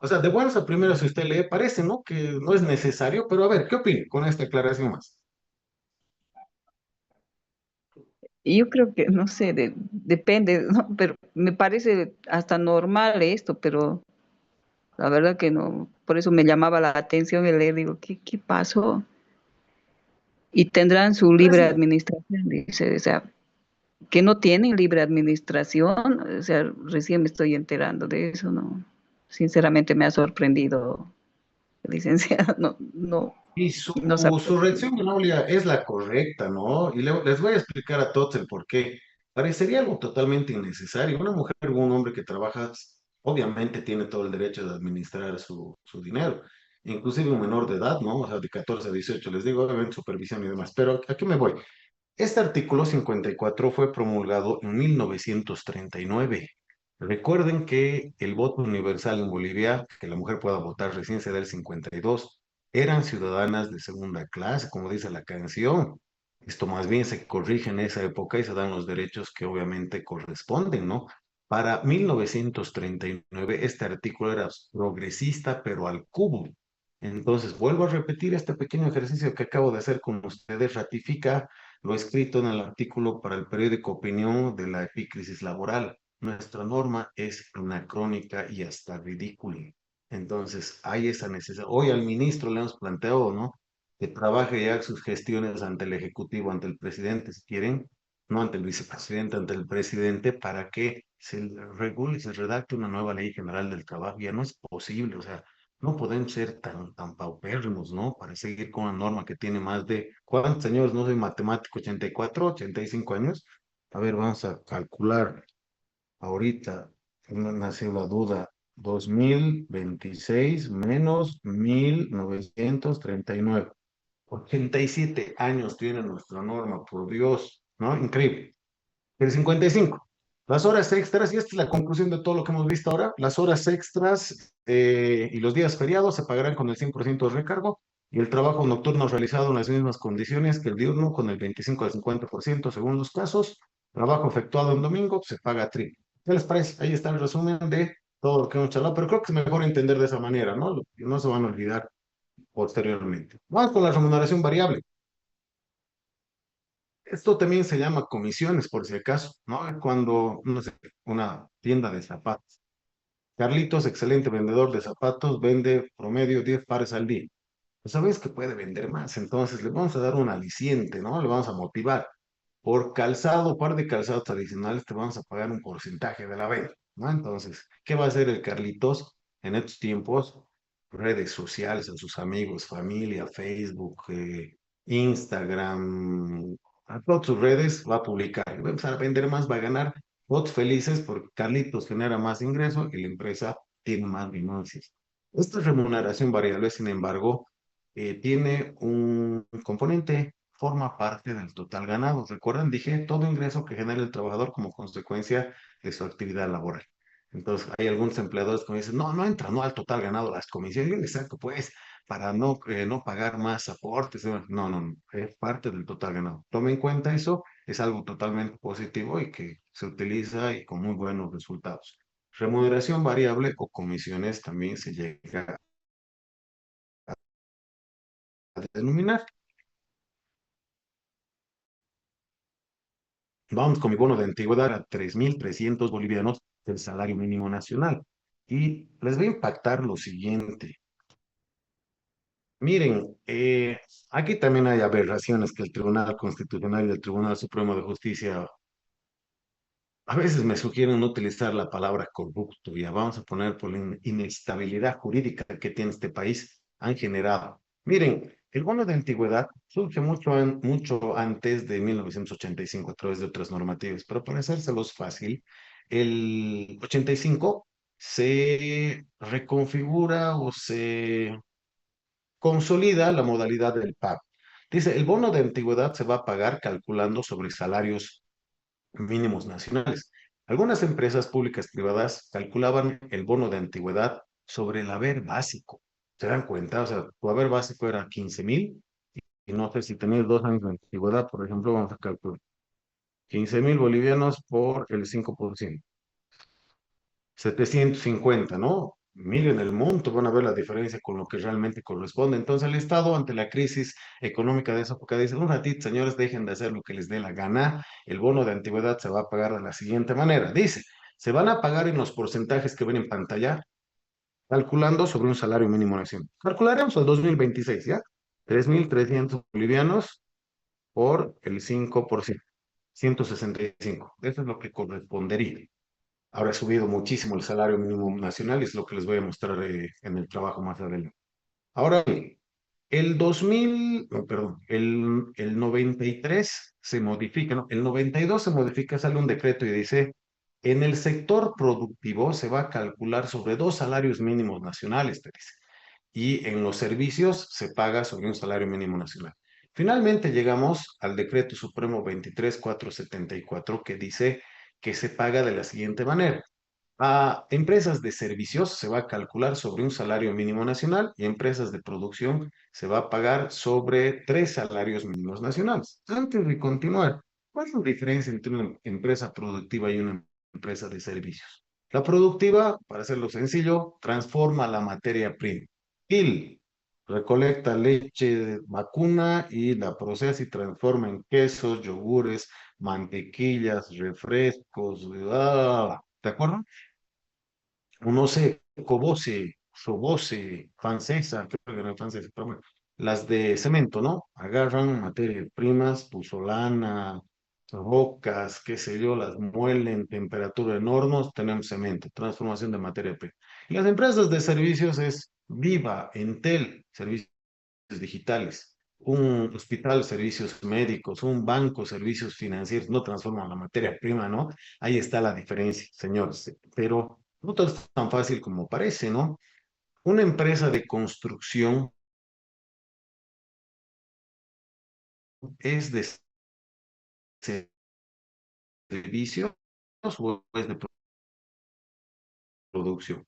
O sea, de buenas a primeras, si usted lee, parece, ¿no? Que no es necesario, pero a ver, ¿qué opina con esta aclaración más? yo creo que, no sé, depende, ¿no? Pero me parece hasta normal esto, pero la verdad que no, por eso me llamaba la atención el leer, digo, ¿qué pasó? Y tendrán su libre Parece, administración, dice, o sea, que no tienen libre administración, o sea, recién me estoy enterando de eso, ¿no? Sinceramente me ha sorprendido, licenciado, y no sabía. su reacción, Braulio, es la correcta, ¿no? Y les voy a explicar a todos el por qué. Parecería algo totalmente innecesario. Una mujer o un hombre que trabaja, obviamente tiene todo el derecho de administrar su dinero. Inclusive un menor de edad, ¿no? O sea, de 14 a 18, les digo, obviamente supervisión y demás. Pero aquí me voy. Este artículo 54 fue promulgado en 1939. Recuerden que el voto universal en Bolivia, que la mujer pueda votar recién se da el 52, eran ciudadanas de segunda clase, como dice la canción. Esto más bien se corrige en esa época y se dan los derechos que obviamente corresponden, ¿no? Para 1939 este artículo era progresista, pero al cubo. Entonces, vuelvo a repetir este pequeño ejercicio que acabo de hacer con ustedes, ratifica lo escrito en el artículo para el periódico Opinión de la Epicrisis Laboral. Nuestra norma es anacrónica y hasta ridícula. Entonces, hay esa necesidad. Hoy al ministro le hemos planteado, ¿no? Que trabaje ya sus gestiones ante el Ejecutivo, ante el presidente, si quieren, no ante el vicepresidente, ante el presidente, para que se regule, se redacte una nueva ley general del trabajo. Ya no es posible, o sea, no podemos ser tan paupérrimos, ¿no? Para seguir con una norma que tiene más de, ¿cuántos señores? No soy matemático, 84, 85 años. A ver, vamos a calcular ahorita, me nació la duda, 2026 menos 1939. 87 años tiene nuestra norma, por Dios, ¿no? Increíble. El 55. Las horas extras, y esta es la conclusión de todo lo que hemos visto ahora, las horas extras y los días feriados se pagarán con el 100% de recargo y el trabajo nocturno realizado en las mismas condiciones que el diurno con el 25 al 50% según los casos. Trabajo efectuado en domingo se paga triple. ¿Qué les parece? Ahí está el resumen de todo lo que hemos charlado, pero creo que es mejor entender de esa manera, ¿no? No se van a olvidar posteriormente. Vamos con la remuneración variable. Esto también se llama comisiones, por si acaso, ¿no? Cuando, no sé, una tienda de zapatos. Carlitos, excelente vendedor de zapatos, vende promedio 10 pares al día. Pues sabes que puede vender más, entonces le vamos a dar un aliciente, ¿no? Le vamos a motivar. Por calzado, par de calzados tradicionales, te vamos a pagar un porcentaje de la venta, ¿no? Entonces, ¿qué va a hacer el Carlitos en estos tiempos? Redes sociales, a sus amigos, familia, Facebook, Instagram, a todas sus redes va a publicar. Va a empezar a vender más, va a ganar bots felices porque Carlitos genera más ingreso y la empresa tiene más ganancias. Esta remuneración variable, sin embargo, tiene un componente, forma parte del total ganado. Recuerdan, dije, todo ingreso que genera el trabajador como consecuencia de su actividad laboral. Entonces, hay algunos empleadores que me dicen, no, no entra, no al total ganado las comisiones. Yo les saco, pues, para no pagar más aportes. No, no, no, es parte del total ganado. Tome en cuenta eso, es algo totalmente positivo y que se utiliza y con muy buenos resultados. Remuneración variable o comisiones también se llega a denominar. Vamos con mi bono de antigüedad a 3.300 bolivianos del salario mínimo nacional. Y les va a impactar lo siguiente. Miren, aquí también hay aberraciones que el Tribunal Constitucional y el Tribunal Supremo de Justicia A veces me sugieren no utilizar la palabra corrupto, ya vamos a poner por la inestabilidad jurídica que tiene este país, han generado. Miren, el bono de antigüedad surge mucho antes de 1985 a través de otras normativas, pero para hacérselos fácil, el 85 se reconfigura o se consolida la modalidad del pago. Dice, el bono de antigüedad se va a pagar calculando sobre salarios mínimos nacionales. Algunas empresas públicas privadas calculaban el bono de antigüedad sobre el haber básico. ¿Se dan cuenta? O sea, tu haber básico era 15,000 y no sé si tenías 2 años de antigüedad, por ejemplo, vamos a calcular 15,000 bolivianos por el 5%. 750, ¿no? Miren el monto, van a ver la diferencia con lo que realmente corresponde. Entonces el Estado, ante la crisis económica de esa época, dice, un ratito, señores, dejen de hacer lo que les dé la gana. El bono de antigüedad se va a pagar de la siguiente manera. Dice, se van a pagar en los porcentajes que ven en pantalla, calculando sobre un salario mínimo nacional. Calcularemos el 2026, ¿ya? 3,300 bolivianos por el 5%, 165. Eso es lo que correspondería. Ahora ha subido muchísimo el salario mínimo nacional y es lo que les voy a mostrar en el trabajo más adelante. Ahora bien, el 2000, no, perdón, el 93 se modifica, ¿no? El 92 se modifica, sale un decreto y dice, en el sector productivo se va a calcular sobre 2 salarios mínimos nacionales, te dice, y en los servicios se paga sobre un salario mínimo nacional. Finalmente llegamos al decreto supremo 23474 que dice que se paga de la siguiente manera. A empresas de servicios se va a calcular sobre un salario mínimo nacional y empresas de producción se va a pagar sobre 3 salarios mínimos nacionales. Antes de continuar, ¿cuál es la diferencia entre una empresa productiva y una empresa de servicios? La productiva, para hacerlo sencillo, transforma la materia prima. Il recolecta leche vacuna y la procesa y transforma en quesos, yogures, mantequillas, refrescos, ¿de acuerdo? O no sé, Cobose, Sobose, Francesa, creo que no es francesa, pero bueno, las de cemento, ¿no? Agarran materias primas, puzolana, rocas, qué sé yo, las muelen, temperatura en hornos, tenemos cemento, transformación de materia prima. Y las empresas de servicios es Viva, Entel, servicios digitales, un hospital, servicios médicos, un banco, servicios financieros, no transforman la materia prima, ¿no? Ahí está la diferencia, señores. Pero no todo es tan fácil como parece, ¿no? Una empresa de construcción es de servicios o es de producción.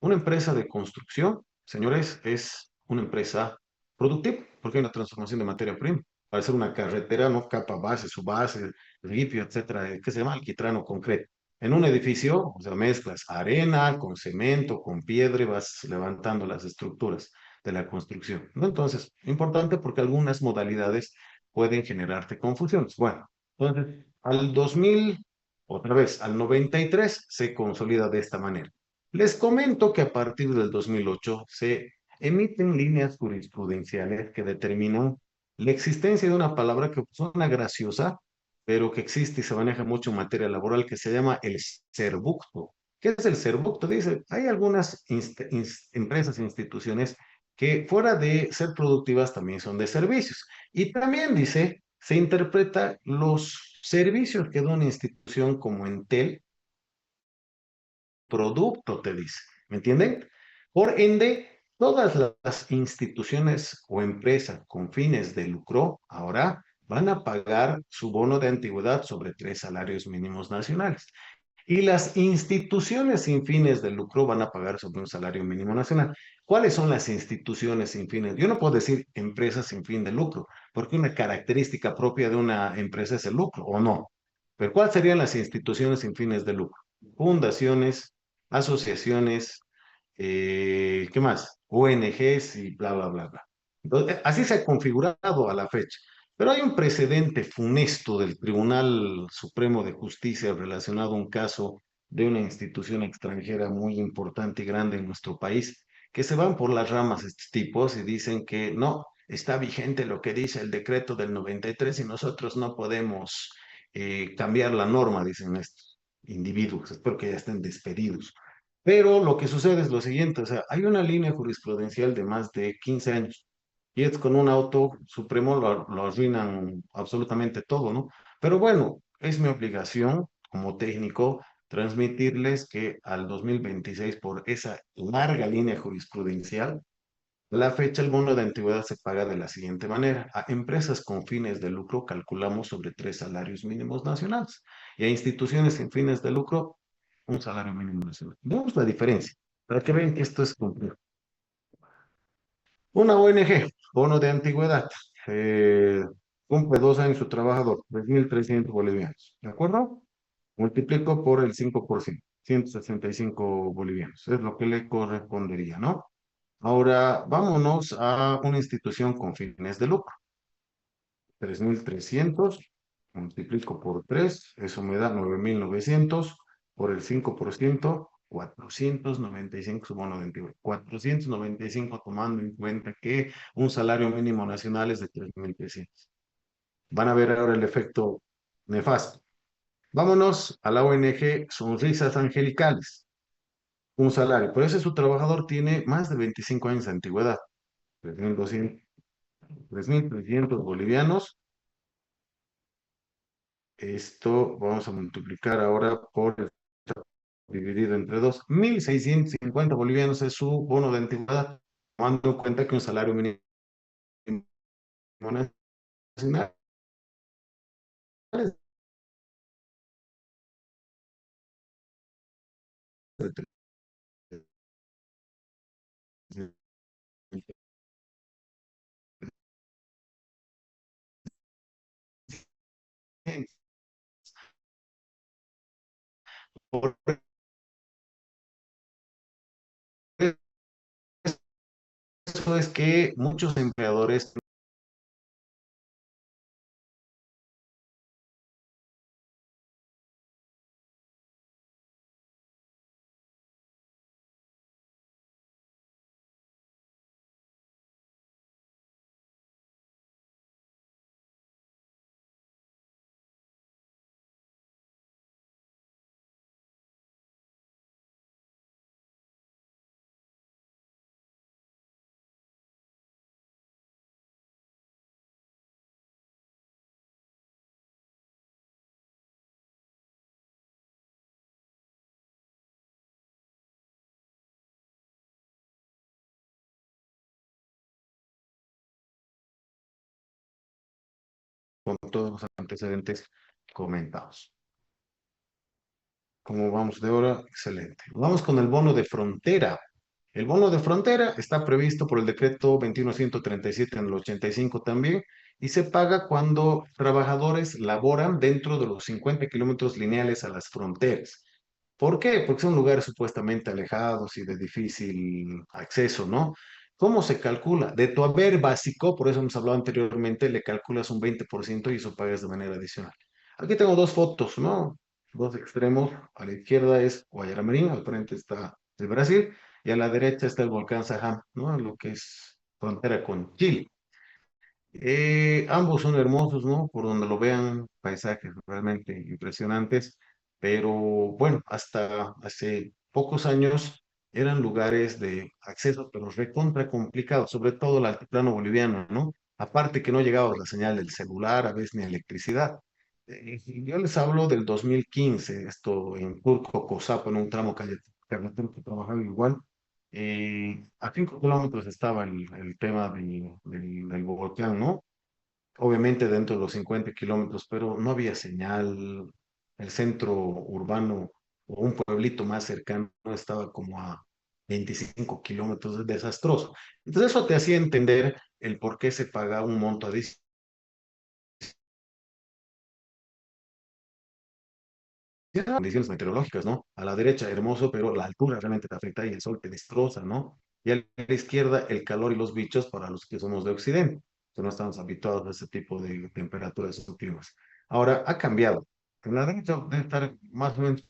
Una empresa de construcción, señores, es una empresa productiva, porque hay una transformación de materia prima. Para hacer una carretera, no capa base, su base, ripio, etcétera, ¿qué se llama? Alquitrán o concreto. En un edificio, o sea, mezclas arena con cemento, con piedra y vas levantando las estructuras de la construcción, ¿no? Entonces, importante porque algunas modalidades pueden generarte confusiones. Bueno, entonces, al 2000, otra vez, al 93 se consolida de esta manera. Les comento que a partir del 2008 se emiten líneas jurisprudenciales que determinan la existencia de una palabra que suena graciosa, pero que existe y se maneja mucho en materia laboral, que se llama el servucto. ¿Qué es el servucto? Dice, hay algunas empresas e instituciones que fuera de ser productivas también son de servicios. Y también dice, se interpreta los servicios que da una institución como Entel producto, te dice. ¿Me entienden? Por ende, todas las instituciones o empresas con fines de lucro ahora van a pagar su bono de antigüedad sobre 3 salarios mínimos nacionales. Y las instituciones sin fines de lucro van a pagar sobre un salario mínimo nacional. ¿Cuáles son las instituciones sin fines? Yo no puedo decir empresas sin fin de lucro, porque una característica propia de una empresa es el lucro, ¿o no? Pero ¿cuáles serían las instituciones sin fines de lucro? Fundaciones, asociaciones, ¿qué más? ONGs y bla, bla, bla, bla. Entonces, así se ha configurado a la fecha. Pero hay un precedente funesto del Tribunal Supremo de Justicia relacionado a un caso de una institución extranjera muy importante y grande en nuestro país, que se van por las ramas estos tipos y dicen que no, está vigente lo que dice el decreto del 93 y nosotros no podemos cambiar la norma, dicen estos individuos. Espero que ya estén despedidos. Pero lo que sucede es lo siguiente, o sea, hay una línea jurisprudencial de más de 15 años y es con un auto supremo lo arruinan absolutamente todo, ¿no? Pero bueno, es mi obligación como técnico transmitirles que al 2026, por esa larga línea jurisprudencial, la fecha, el bono de antigüedad se paga de la siguiente manera. A empresas con fines de lucro calculamos sobre 3 salarios mínimos nacionales y a instituciones sin fines de lucro un salario mínimo nacional. Vemos la diferencia para que vean que esto es complejo. Una ONG, bono de antigüedad, eh, cumple 2 años su trabajador, 3.300 bolivianos. ¿De acuerdo? Multiplico por el 5%, 165 bolivianos. Es lo que le correspondería, ¿no? Ahora, vámonos a una institución con fines de lucro. 3.300 multiplico por 3, eso me da 9.900 por el 5%, 495 su bono de antigüedad. 495 tomando en cuenta que un salario mínimo nacional es de 3.300. Van a ver ahora el efecto nefasto. Vámonos a la ONG Sonrisas Angelicales. Un salario, por eso su trabajador tiene más de 25 años de antigüedad. 3.200, 3.300 bolivianos. Esto vamos a multiplicar ahora por dividido entre dos. 1.650 bolivianos es su bono de antigüedad, tomando en cuenta que un salario mínimo nacional es de 300. Por eso es que muchos empleadores con todos los antecedentes comentados. ¿Cómo vamos de hora? Excelente. Vamos con el bono de frontera. El bono de frontera está previsto por el decreto 21137 en el 85 también y se paga cuando trabajadores laboran dentro de los 50 kilómetros lineales a las fronteras. ¿Por qué? Porque son lugares supuestamente alejados y de difícil acceso, ¿no? ¿Cómo se calcula? De tu haber básico, por eso hemos hablado anteriormente, le calculas un 20% y eso pagas de manera adicional. Aquí tengo dos fotos, ¿no? Dos extremos. A la izquierda es Guayaramerín, al frente está el Brasil y a la derecha está el volcán Sajam, ¿no? Lo que es frontera con Chile. Ambos son hermosos, ¿no? Por donde lo vean, paisajes realmente impresionantes, pero bueno, hasta hace pocos años eran lugares de acceso, pero recontra complicados, sobre todo el altiplano boliviano, ¿no? Aparte que no llegaba la señal del celular, a veces ni electricidad. Yo les hablo del 2015, esto en Turco, Cosapo, en un tramo carretero que trabajaba igual. A 5 kilómetros estaba el tema del volcán, ¿no? Obviamente dentro de los 50 kilómetros, pero no había señal. El centro urbano o un pueblito más cercano estaba como a 25 kilómetros, es desastroso. Entonces eso te hacía entender el por qué se paga un monto adicional. Condiciones meteorológicas, ¿no? A la derecha hermoso, pero la altura realmente te afecta y el sol te destroza, ¿no? Y a la izquierda el calor y los bichos para los que somos de Occidente, que no estamos habituados a ese tipo de temperaturas o climas. Ahora ha cambiado. En la derecha debe estar más o menos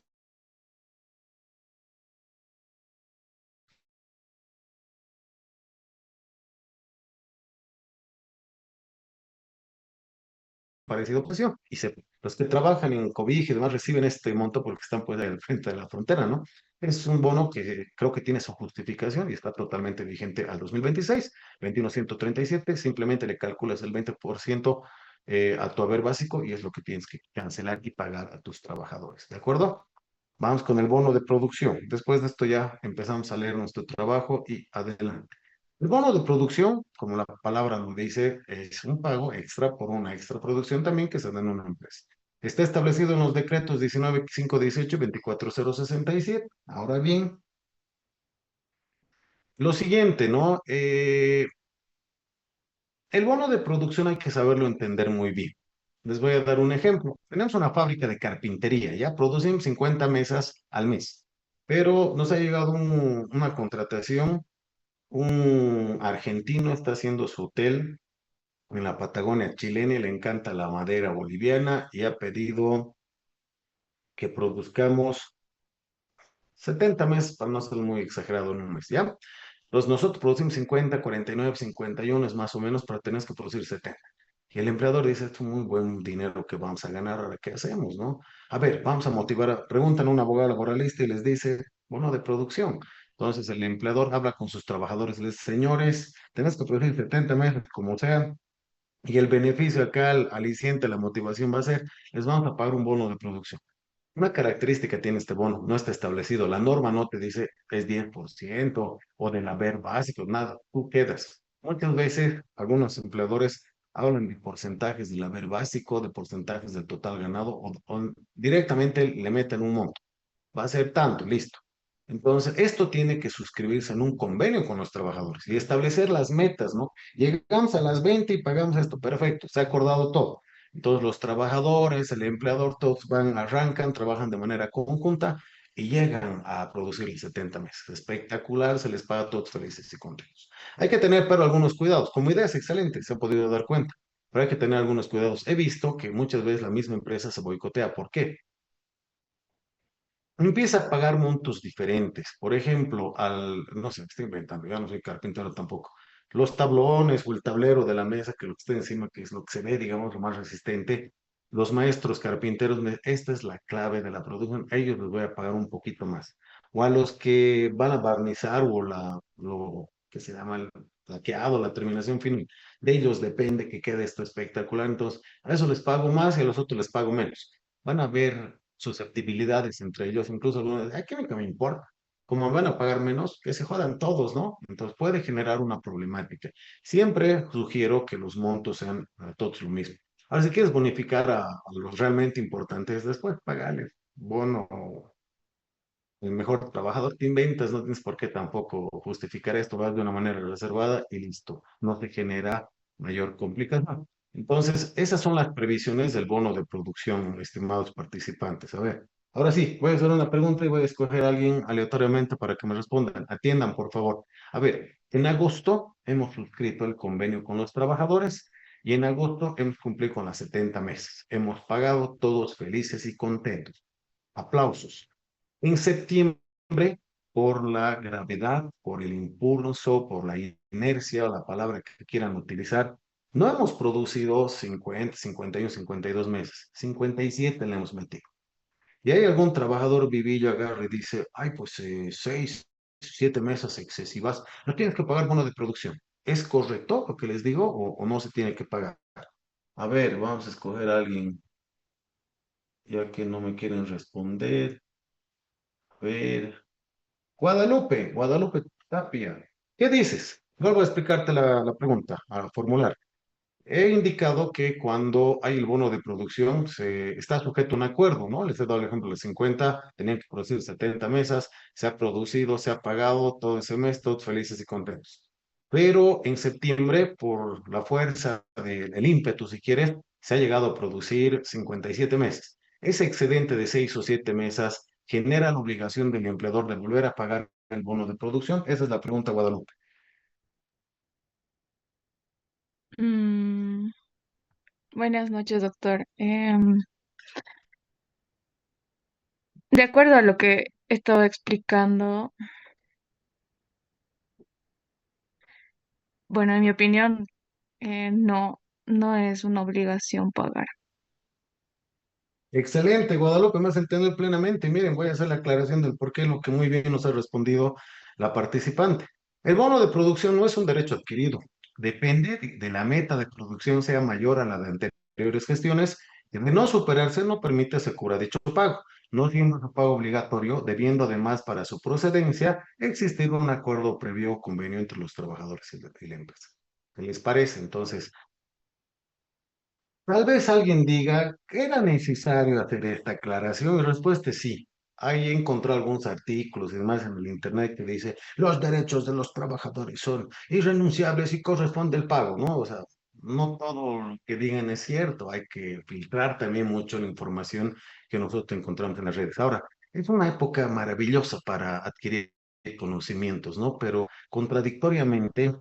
parecido posición. Los que trabajan en Cobija y demás reciben este monto porque están pues al frente de la frontera, ¿no? Es un bono que creo que tiene su justificación y está totalmente vigente al 2026, 21.137. Simplemente le calculas el 20% a tu haber básico y es lo que tienes que cancelar y pagar a tus trabajadores, ¿de acuerdo? Vamos con el bono de producción. Después de esto ya empezamos a leer nuestro trabajo y adelante. El bono de producción, como la palabra lo dice, es un pago extra por una extra producción también que se da en una empresa. Está establecido en los decretos 19.518 y 24.067. Ahora bien, lo siguiente, ¿no? El bono de producción hay que saberlo entender muy bien. Les voy a dar un ejemplo. Tenemos una fábrica de carpintería, ya producen 50 mesas al mes, pero nos ha llegado una contratación. Un argentino está haciendo su hotel en la Patagonia chilena y le encanta la madera boliviana y ha pedido que produzcamos 70 mesas, para no ser muy exagerado en un mes, ¿ya? Nosotros producimos 50, 49, 51 es más o menos, pero tenés que producir 70. Y el empleador dice, esto es muy buen dinero que vamos a ganar, ahora qué hacemos, ¿no? A ver, vamos a motivar, preguntan a un abogado laboralista y les dice, bono de producción. Entonces el empleador habla con sus trabajadores, les dice, señores, tenés que producir 70 meses, como sea, y el beneficio acá, el aliciente, la motivación va a ser, les vamos a pagar un bono de producción. Una característica tiene este bono, no está establecido. La norma no te dice es 10% o del haber básico, nada, tú quedas. Muchas veces algunos empleadores hablan de porcentajes del haber básico, de porcentajes del total ganado o directamente le meten un monto. Va a ser tanto, listo. Entonces, esto tiene que suscribirse en un convenio con los trabajadores y establecer las metas, ¿no? Llegamos a las 20 y pagamos esto, perfecto, se ha acordado todo. Entonces, los trabajadores, el empleador, todos van, arrancan, trabajan de manera conjunta y llegan a producir los 70 meses. Espectacular, se les paga a todos felices y contentos. Hay que tener, pero algunos cuidados. Como idea es excelente, se ha podido dar cuenta, pero hay que tener algunos cuidados. He visto que muchas veces la misma empresa se boicotea. ¿Por qué? Empieza a pagar montos diferentes. Por ejemplo, no sé, estoy inventando, ya no soy carpintero tampoco. Los tablones o el tablero de la mesa, que lo que está encima, que es lo que se ve, digamos, lo más resistente. Los maestros carpinteros, esta es la clave de la producción, a ellos les voy a pagar un poquito más. O a los que van a barnizar o lo que se llama el laqueado, la terminación final, de ellos depende que quede esto espectacular. Entonces, a eso les pago más y a los otros les pago menos. Van a haber susceptibilidades entre ellos, incluso algunos, ay, ¿qué me importa? Como van a pagar menos, que se jodan todos, ¿no? Entonces puede generar una problemática. Siempre sugiero que los montos sean a todos lo mismo. Ahora, si quieres bonificar a los realmente importantes, después pagales bono, el mejor trabajador, te inventas, no tienes por qué tampoco justificar esto, vas de una manera reservada y listo, no te genera mayor complicación. Entonces, esas son las previsiones del bono de producción, estimados participantes. A ver, ahora sí, voy a hacer una pregunta y voy a escoger a alguien aleatoriamente para que me respondan. Atiendan, por favor. A ver, en agosto hemos suscrito el convenio con los trabajadores y en agosto hemos cumplido con las 70 meses. Hemos pagado todos felices y contentos. Aplausos. En septiembre, por la gravedad, por el impulso, por la inercia, o la palabra que quieran utilizar, no hemos producido 50, 51, 52 meses, 57 le hemos metido. Y hay algún trabajador vivillo agarra y dice, ay, pues 6, 7 meses excesivas, no tienes que pagar bono de producción. ¿Es correcto lo que les digo o no se tiene que pagar? A ver, vamos a escoger a alguien, ya que no me quieren responder. A ver. Guadalupe Tapia. ¿Qué dices? Vuelvo a explicarte la pregunta, a formular. He indicado que cuando hay el bono de producción se está sujeto a un acuerdo, ¿no? Les he dado el ejemplo de 50, tenían que producir 70 mesas, se ha producido, se ha pagado todo ese mes, todos felices y contentos. Pero en septiembre, por la fuerza del ímpetu, si quieres, se ha llegado a producir 57 meses. Ese excedente de 6 o 7 mesas genera la obligación del empleador de volver a pagar el bono de producción. Esa es la pregunta, Guadalupe. Mm, buenas noches, doctor. De acuerdo a lo que he estado explicando, bueno, en mi opinión, no, no es una obligación pagar. Excelente, Guadalupe, me has entendido plenamente. Miren, voy a hacer la aclaración del por qué, lo que muy bien nos ha respondido la participante. El bono de producción no es un derecho adquirido, depende de la meta de producción sea mayor a la de anteriores gestiones y de no superarse no permite asegurar dicho pago, no siendo su pago obligatorio, debiendo además para su procedencia existir un acuerdo previo o convenio entre los trabajadores y la empresa. ¿Qué les parece? Entonces, tal vez alguien diga que era necesario hacer esta aclaración y la respuesta es sí. Ahí he encontrado algunos artículos y demás en el internet que dice los derechos de los trabajadores son irrenunciables y corresponde el pago, ¿no? O sea, no todo lo que digan es cierto, hay que filtrar también mucho la información que nosotros encontramos en las redes. Ahora, es una época maravillosa para adquirir conocimientos, ¿no? Pero contradictoriamente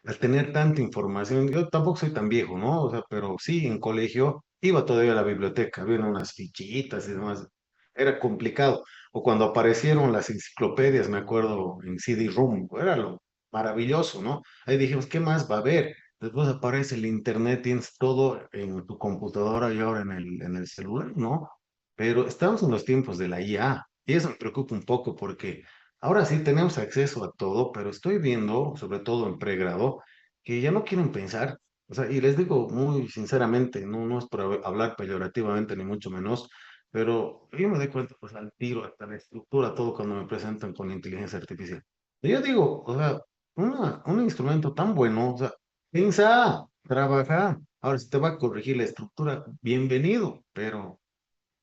al tener tanta información, yo tampoco soy tan viejo, ¿no? O sea, pero sí, en colegio iba todavía a la biblioteca, había unas fichitas y demás, era complicado. O cuando aparecieron las enciclopedias, me acuerdo, en CD-ROOM, era lo maravilloso, ¿no? Ahí dijimos, ¿qué más va a haber? Después aparece el internet, tienes todo en tu computadora y ahora en el celular, ¿no? Pero estamos en los tiempos de la IA y eso me preocupa un poco porque ahora sí tenemos acceso a todo, pero estoy viendo, sobre todo en pregrado, que ya no quieren pensar. O sea, y les digo muy sinceramente, no es por hablar peyorativamente ni mucho menos, pero yo me doy cuenta, pues al tiro, hasta la estructura, todo cuando me presentan con inteligencia artificial. Y yo digo, o sea, un instrumento tan bueno, o sea, piensa, trabaja. Ahora, si te va a corregir la estructura, bienvenido, pero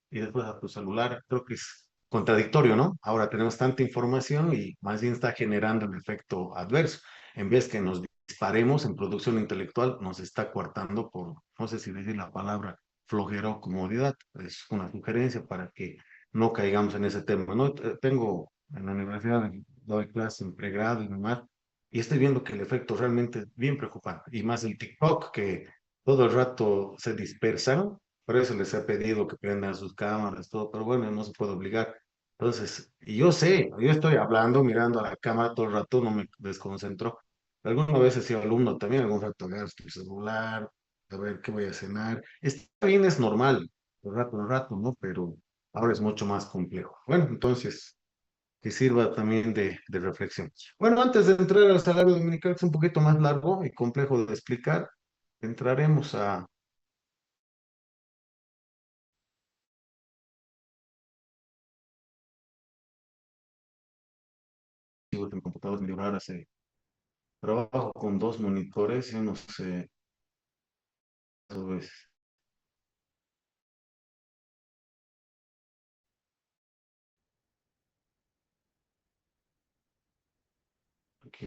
y después a tu celular. Creo que es contradictorio, ¿no? Ahora tenemos tanta información y más bien está generando el efecto adverso. En vez que nos disparemos en producción intelectual, nos está coartando por, no sé si decir la palabra flojera o comodidad. Es una sugerencia para que no caigamos en ese tema, ¿no? Tengo en la universidad, doy clases en pregrado y demás, y estoy viendo que el efecto realmente es bien preocupante. Y más el TikTok, que todo el rato se dispersan, por eso les he pedido que prendan sus cámaras, todo, pero bueno, no se puede obligar. Entonces, y yo sé, yo estoy hablando, mirando a la cámara todo el rato, no me desconcentro. Alguna vez he sido alumno también, algún rato agarro tu celular, a ver qué voy a cenar. Está bien, es normal, de rato, ¿no? Pero ahora es mucho más complejo. Bueno, entonces, que sirva también de reflexión. Bueno, antes de entrar al salario dominical, que es un poquito más largo y complejo de explicar, entraremos a en computadores medio raras. Trabajo con dos monitores y no sé, dos veces. Aquí,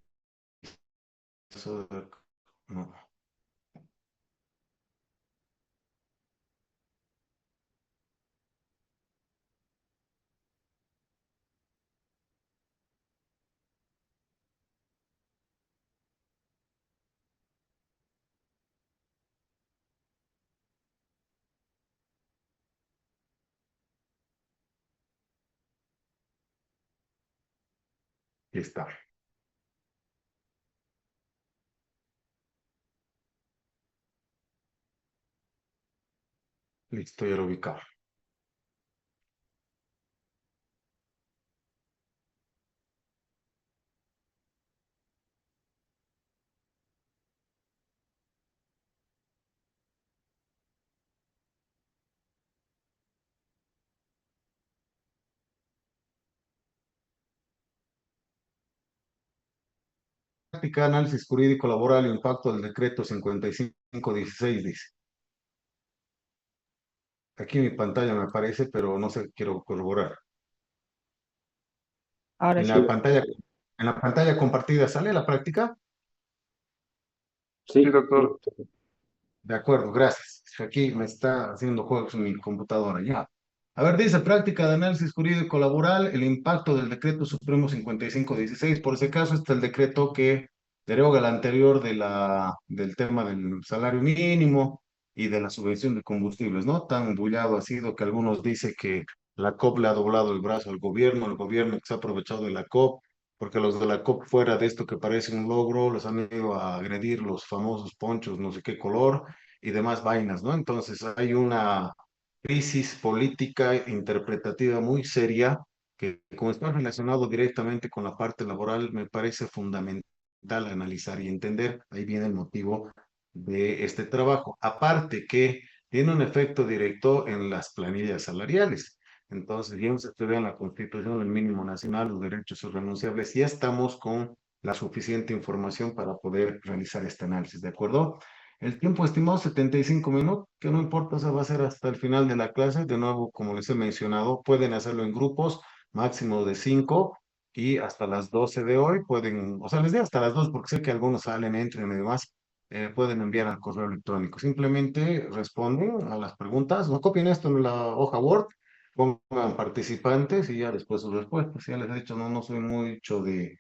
no, aquí está. Listo, ya lo ubicado. Práctica, análisis jurídico laboral, impacto del decreto 5516 dice. Aquí en mi pantalla me aparece, pero no sé, quiero corroborar. Ahora En sí. en la pantalla compartida sale la práctica. Sí, doctor. De acuerdo, gracias. Aquí me está haciendo juegos en mi computadora ya. A ver, dice práctica de análisis jurídico laboral, el impacto del decreto supremo 5516. Por ese caso, está el decreto que deroga el anterior del tema del salario mínimo y de la subvención de combustibles, ¿no? Tan bullado ha sido que algunos dicen que la COP le ha doblado el brazo al gobierno, el gobierno que se ha aprovechado de la COP, porque los de la COP fuera de esto que parece un logro, los han ido a agredir los famosos ponchos, no sé qué color y demás vainas, ¿no? Entonces hay una crisis política interpretativa muy seria, que como está relacionado directamente con la parte laboral, me parece fundamental analizar y entender. Ahí viene el motivo de este trabajo. Aparte que tiene un efecto directo en las planillas salariales. Entonces, bien se estudia en la Constitución del mínimo nacional, los derechos irrenunciables, ya estamos con la suficiente información para poder realizar este análisis, ¿de acuerdo? El tiempo estimado 75 minutos, que no importa, se va a hacer hasta el final de la clase. De nuevo, como les he mencionado, pueden hacerlo en grupos, máximo de 5 y hasta las 12 de hoy pueden, o sea, les digo hasta las 2 porque sé que algunos salen, entran y demás, pueden enviar al correo electrónico. Simplemente responden a las preguntas, no copien esto en la hoja Word, pongan participantes y ya después sus respuestas. Ya les he dicho, no soy mucho de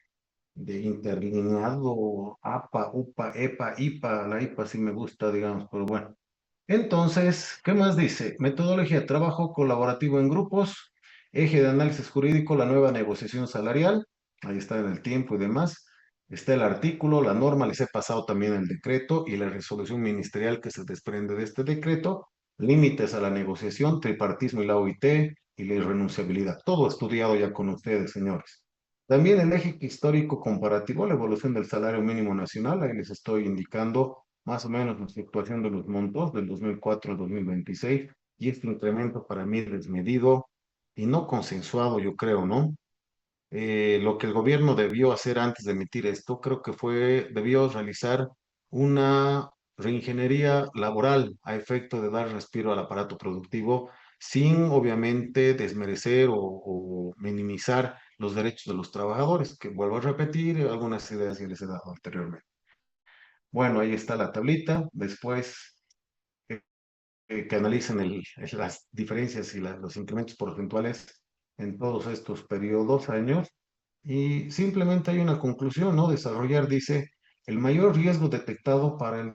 interlineado, APA, UPA, EPA, IPA, la IPA sí me gusta, digamos, pero bueno. Entonces, ¿qué más dice? Metodología, trabajo colaborativo en grupos, eje de análisis jurídico, la nueva negociación salarial, ahí está en el tiempo y demás. Está el artículo, la norma, les he pasado también el decreto y la resolución ministerial que se desprende de este decreto, límites a la negociación, tripartismo y la OIT y la irrenunciabilidad. Todo estudiado ya con ustedes, señores. También el eje histórico comparativo, la evolución del salario mínimo nacional, ahí les estoy indicando más o menos la fluctuación de los montos del 2004 al 2026, y este incremento para mí es desmedido y no consensuado, yo creo, ¿no? Lo que el gobierno debió hacer antes de emitir esto, creo que debió realizar una reingeniería laboral a efecto de dar respiro al aparato productivo, sin obviamente desmerecer o minimizar los derechos de los trabajadores, que vuelvo a repetir, algunas ideas ya les he dado anteriormente. Bueno, ahí está la tablita. Después que analicen las diferencias y los incrementos porcentuales en todos estos periodos, años, y simplemente hay una conclusión, ¿no? Desarrollar, dice, el mayor riesgo detectado para el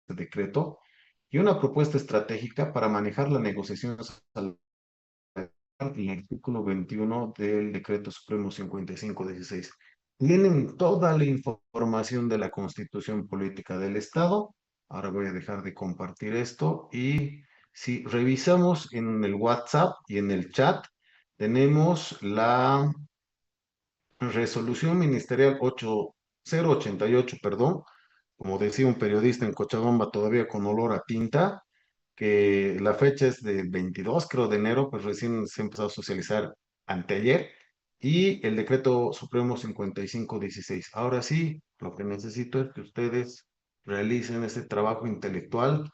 decreto y una propuesta estratégica para manejar la negociación salarial en el artículo 21 del Decreto Supremo 5516. Tienen toda la información de la Constitución Política del Estado. Ahora voy a dejar de compartir esto y si revisamos en el WhatsApp y en el chat, tenemos la resolución ministerial 8088, perdón, como decía un periodista en Cochabamba todavía con olor a tinta, que la fecha es del 22, creo, de enero, pues recién se empezó a socializar anteayer, y el decreto supremo 5516. Ahora sí, lo que necesito es que ustedes realicen ese trabajo intelectual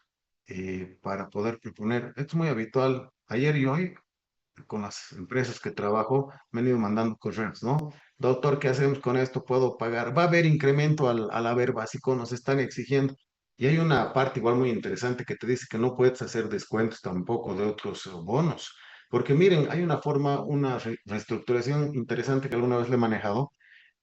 para poder proponer. Esto es muy habitual. Ayer y hoy con las empresas que trabajo, me han ido mandando correos, ¿no? Doctor, ¿qué hacemos con esto? ¿Puedo pagar? Va a haber incremento al haber básico, nos están exigiendo. Y hay una parte igual muy interesante que te dice que no puedes hacer descuentos tampoco de otros bonos. Porque miren, hay una forma, una reestructuración interesante que alguna vez le he manejado.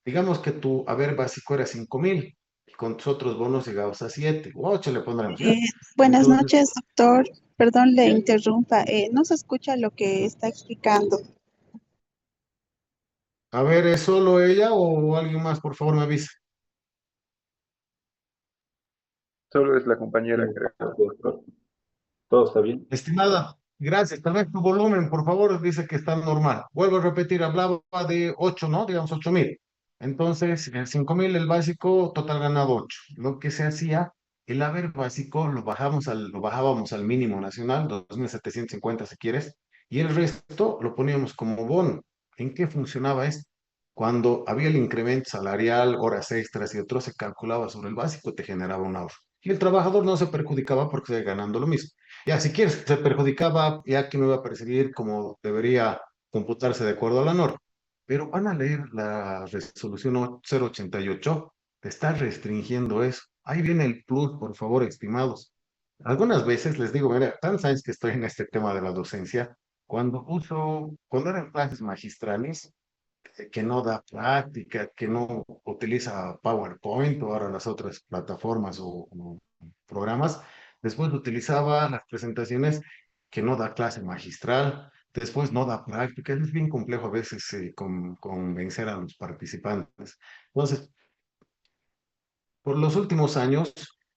Digamos que tu haber básico era 5,000 y con tus otros bonos llegabas a 7 o 8 le pondremos, ¿ya? Eh, Buenas Entonces, noches, doctor. Perdón, le interrumpa. No se escucha lo que está explicando. a ver, ¿es solo ella o alguien más? Por favor, me avisa. Solo es la compañera, creo, doctor. ¿Todo está bien? Estimada, gracias. Tal vez tu volumen, por favor, dice que está normal. Vuelvo a repetir, hablaba de 8, ¿no? Digamos 8,000. Entonces, en 5,000 el básico, total ganado 8. Lo que se hacía, el haber básico lo bajábamos al mínimo nacional, 2,750 si quieres, y el resto lo poníamos como bono. ¿En qué funcionaba esto? Cuando había el incremento salarial, horas extras y otro, se calculaba sobre el básico y te generaba un ahorro. Y el trabajador no se perjudicaba porque seguía ganando lo mismo. Ya, si quieres, se perjudicaba ya que no iba a percibir como debería computarse de acuerdo a la norma. Pero van a leer la resolución 088, te está restringiendo eso. Ahí viene el plus, por favor, estimados. Algunas veces les digo, mira, tantos años que estoy en este tema de la docencia, cuando eran clases magistrales, que no da práctica, que no utiliza PowerPoint o ahora las otras plataformas o programas. Después utilizaba las presentaciones que no da clase magistral, después no da práctica. Es bien complejo a veces convencer a los participantes. Entonces, por los últimos años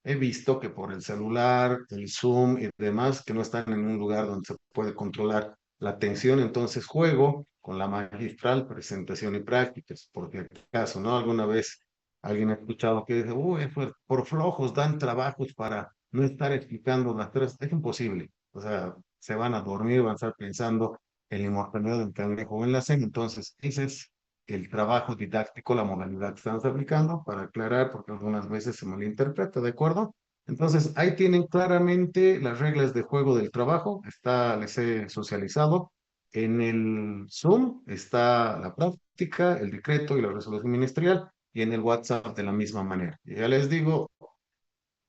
he visto que por el celular, el Zoom y demás, que no están en un lugar donde se puede controlar la atención, entonces juego con la magistral presentación y prácticas, porque acaso, ¿no? Alguna vez alguien ha escuchado que dice, uy, por flojos dan trabajos para no estar explicando las tres, es imposible, o sea, se van a dormir, van a estar pensando en la inmortalidad del cangrejo o en la cena, entonces ese es el trabajo didáctico, la modalidad que estamos aplicando, para aclarar, porque algunas veces se malinterpreta, ¿de acuerdo? Entonces, ahí tienen claramente las reglas de juego del trabajo, les he socializado. En el Zoom está la práctica, el decreto y la resolución ministerial, y en el WhatsApp de la misma manera. Y ya les digo,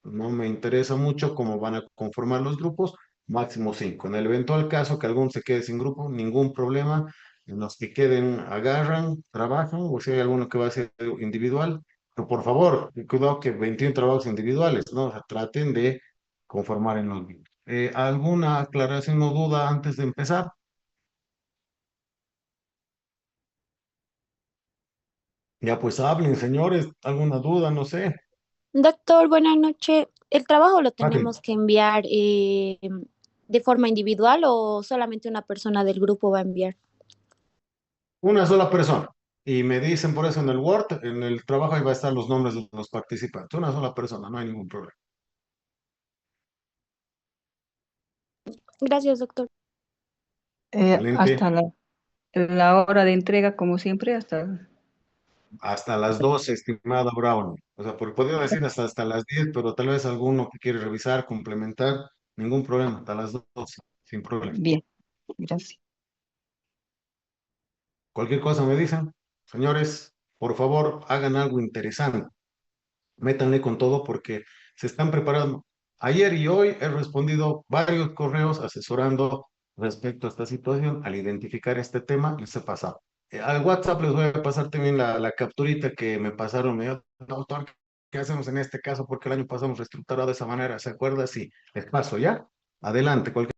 no me interesa mucho cómo van a conformar los grupos, máximo 5. En el eventual caso que alguno se quede sin grupo, ningún problema. En los que queden, agarran, trabajan, o si hay alguno que va a ser individual, pero por favor, cuidado que 21 trabajos individuales, ¿no? O sea, traten de conformar en los grupos. ¿Alguna aclaración o duda antes de empezar? Ya pues hablen, señores, alguna duda, no sé. Doctor, buenas noches. ¿El trabajo lo Fácil. tenemos que enviar de forma individual o solamente una persona del grupo va a enviar? Una sola persona. Y me dicen por eso en el Word, en el trabajo ahí va a estar los nombres de los participantes. Una sola persona, no hay ningún problema. Gracias, doctor. Excelente. Hasta la hora de entrega, como siempre, hasta... Hasta las 12, estimada Brown. O sea, porque podría decir hasta las 10, pero tal vez alguno que quiere revisar, complementar, ningún problema, hasta las 12, sin problema. Bien, gracias. Cualquier cosa me dicen. Señores, por favor, hagan algo interesante. Métanle con todo porque se están preparando. Ayer y hoy he respondido varios correos asesorando respecto a esta situación. Al identificar este tema, les he pasado. Al WhatsApp les voy a pasar también la capturita que me pasaron. Me dijo, doctor, ¿qué hacemos en este caso? Porque el año pasado hemos reestructurado de esa manera. ¿Se acuerda? Sí, les paso ya. Adelante, cualquier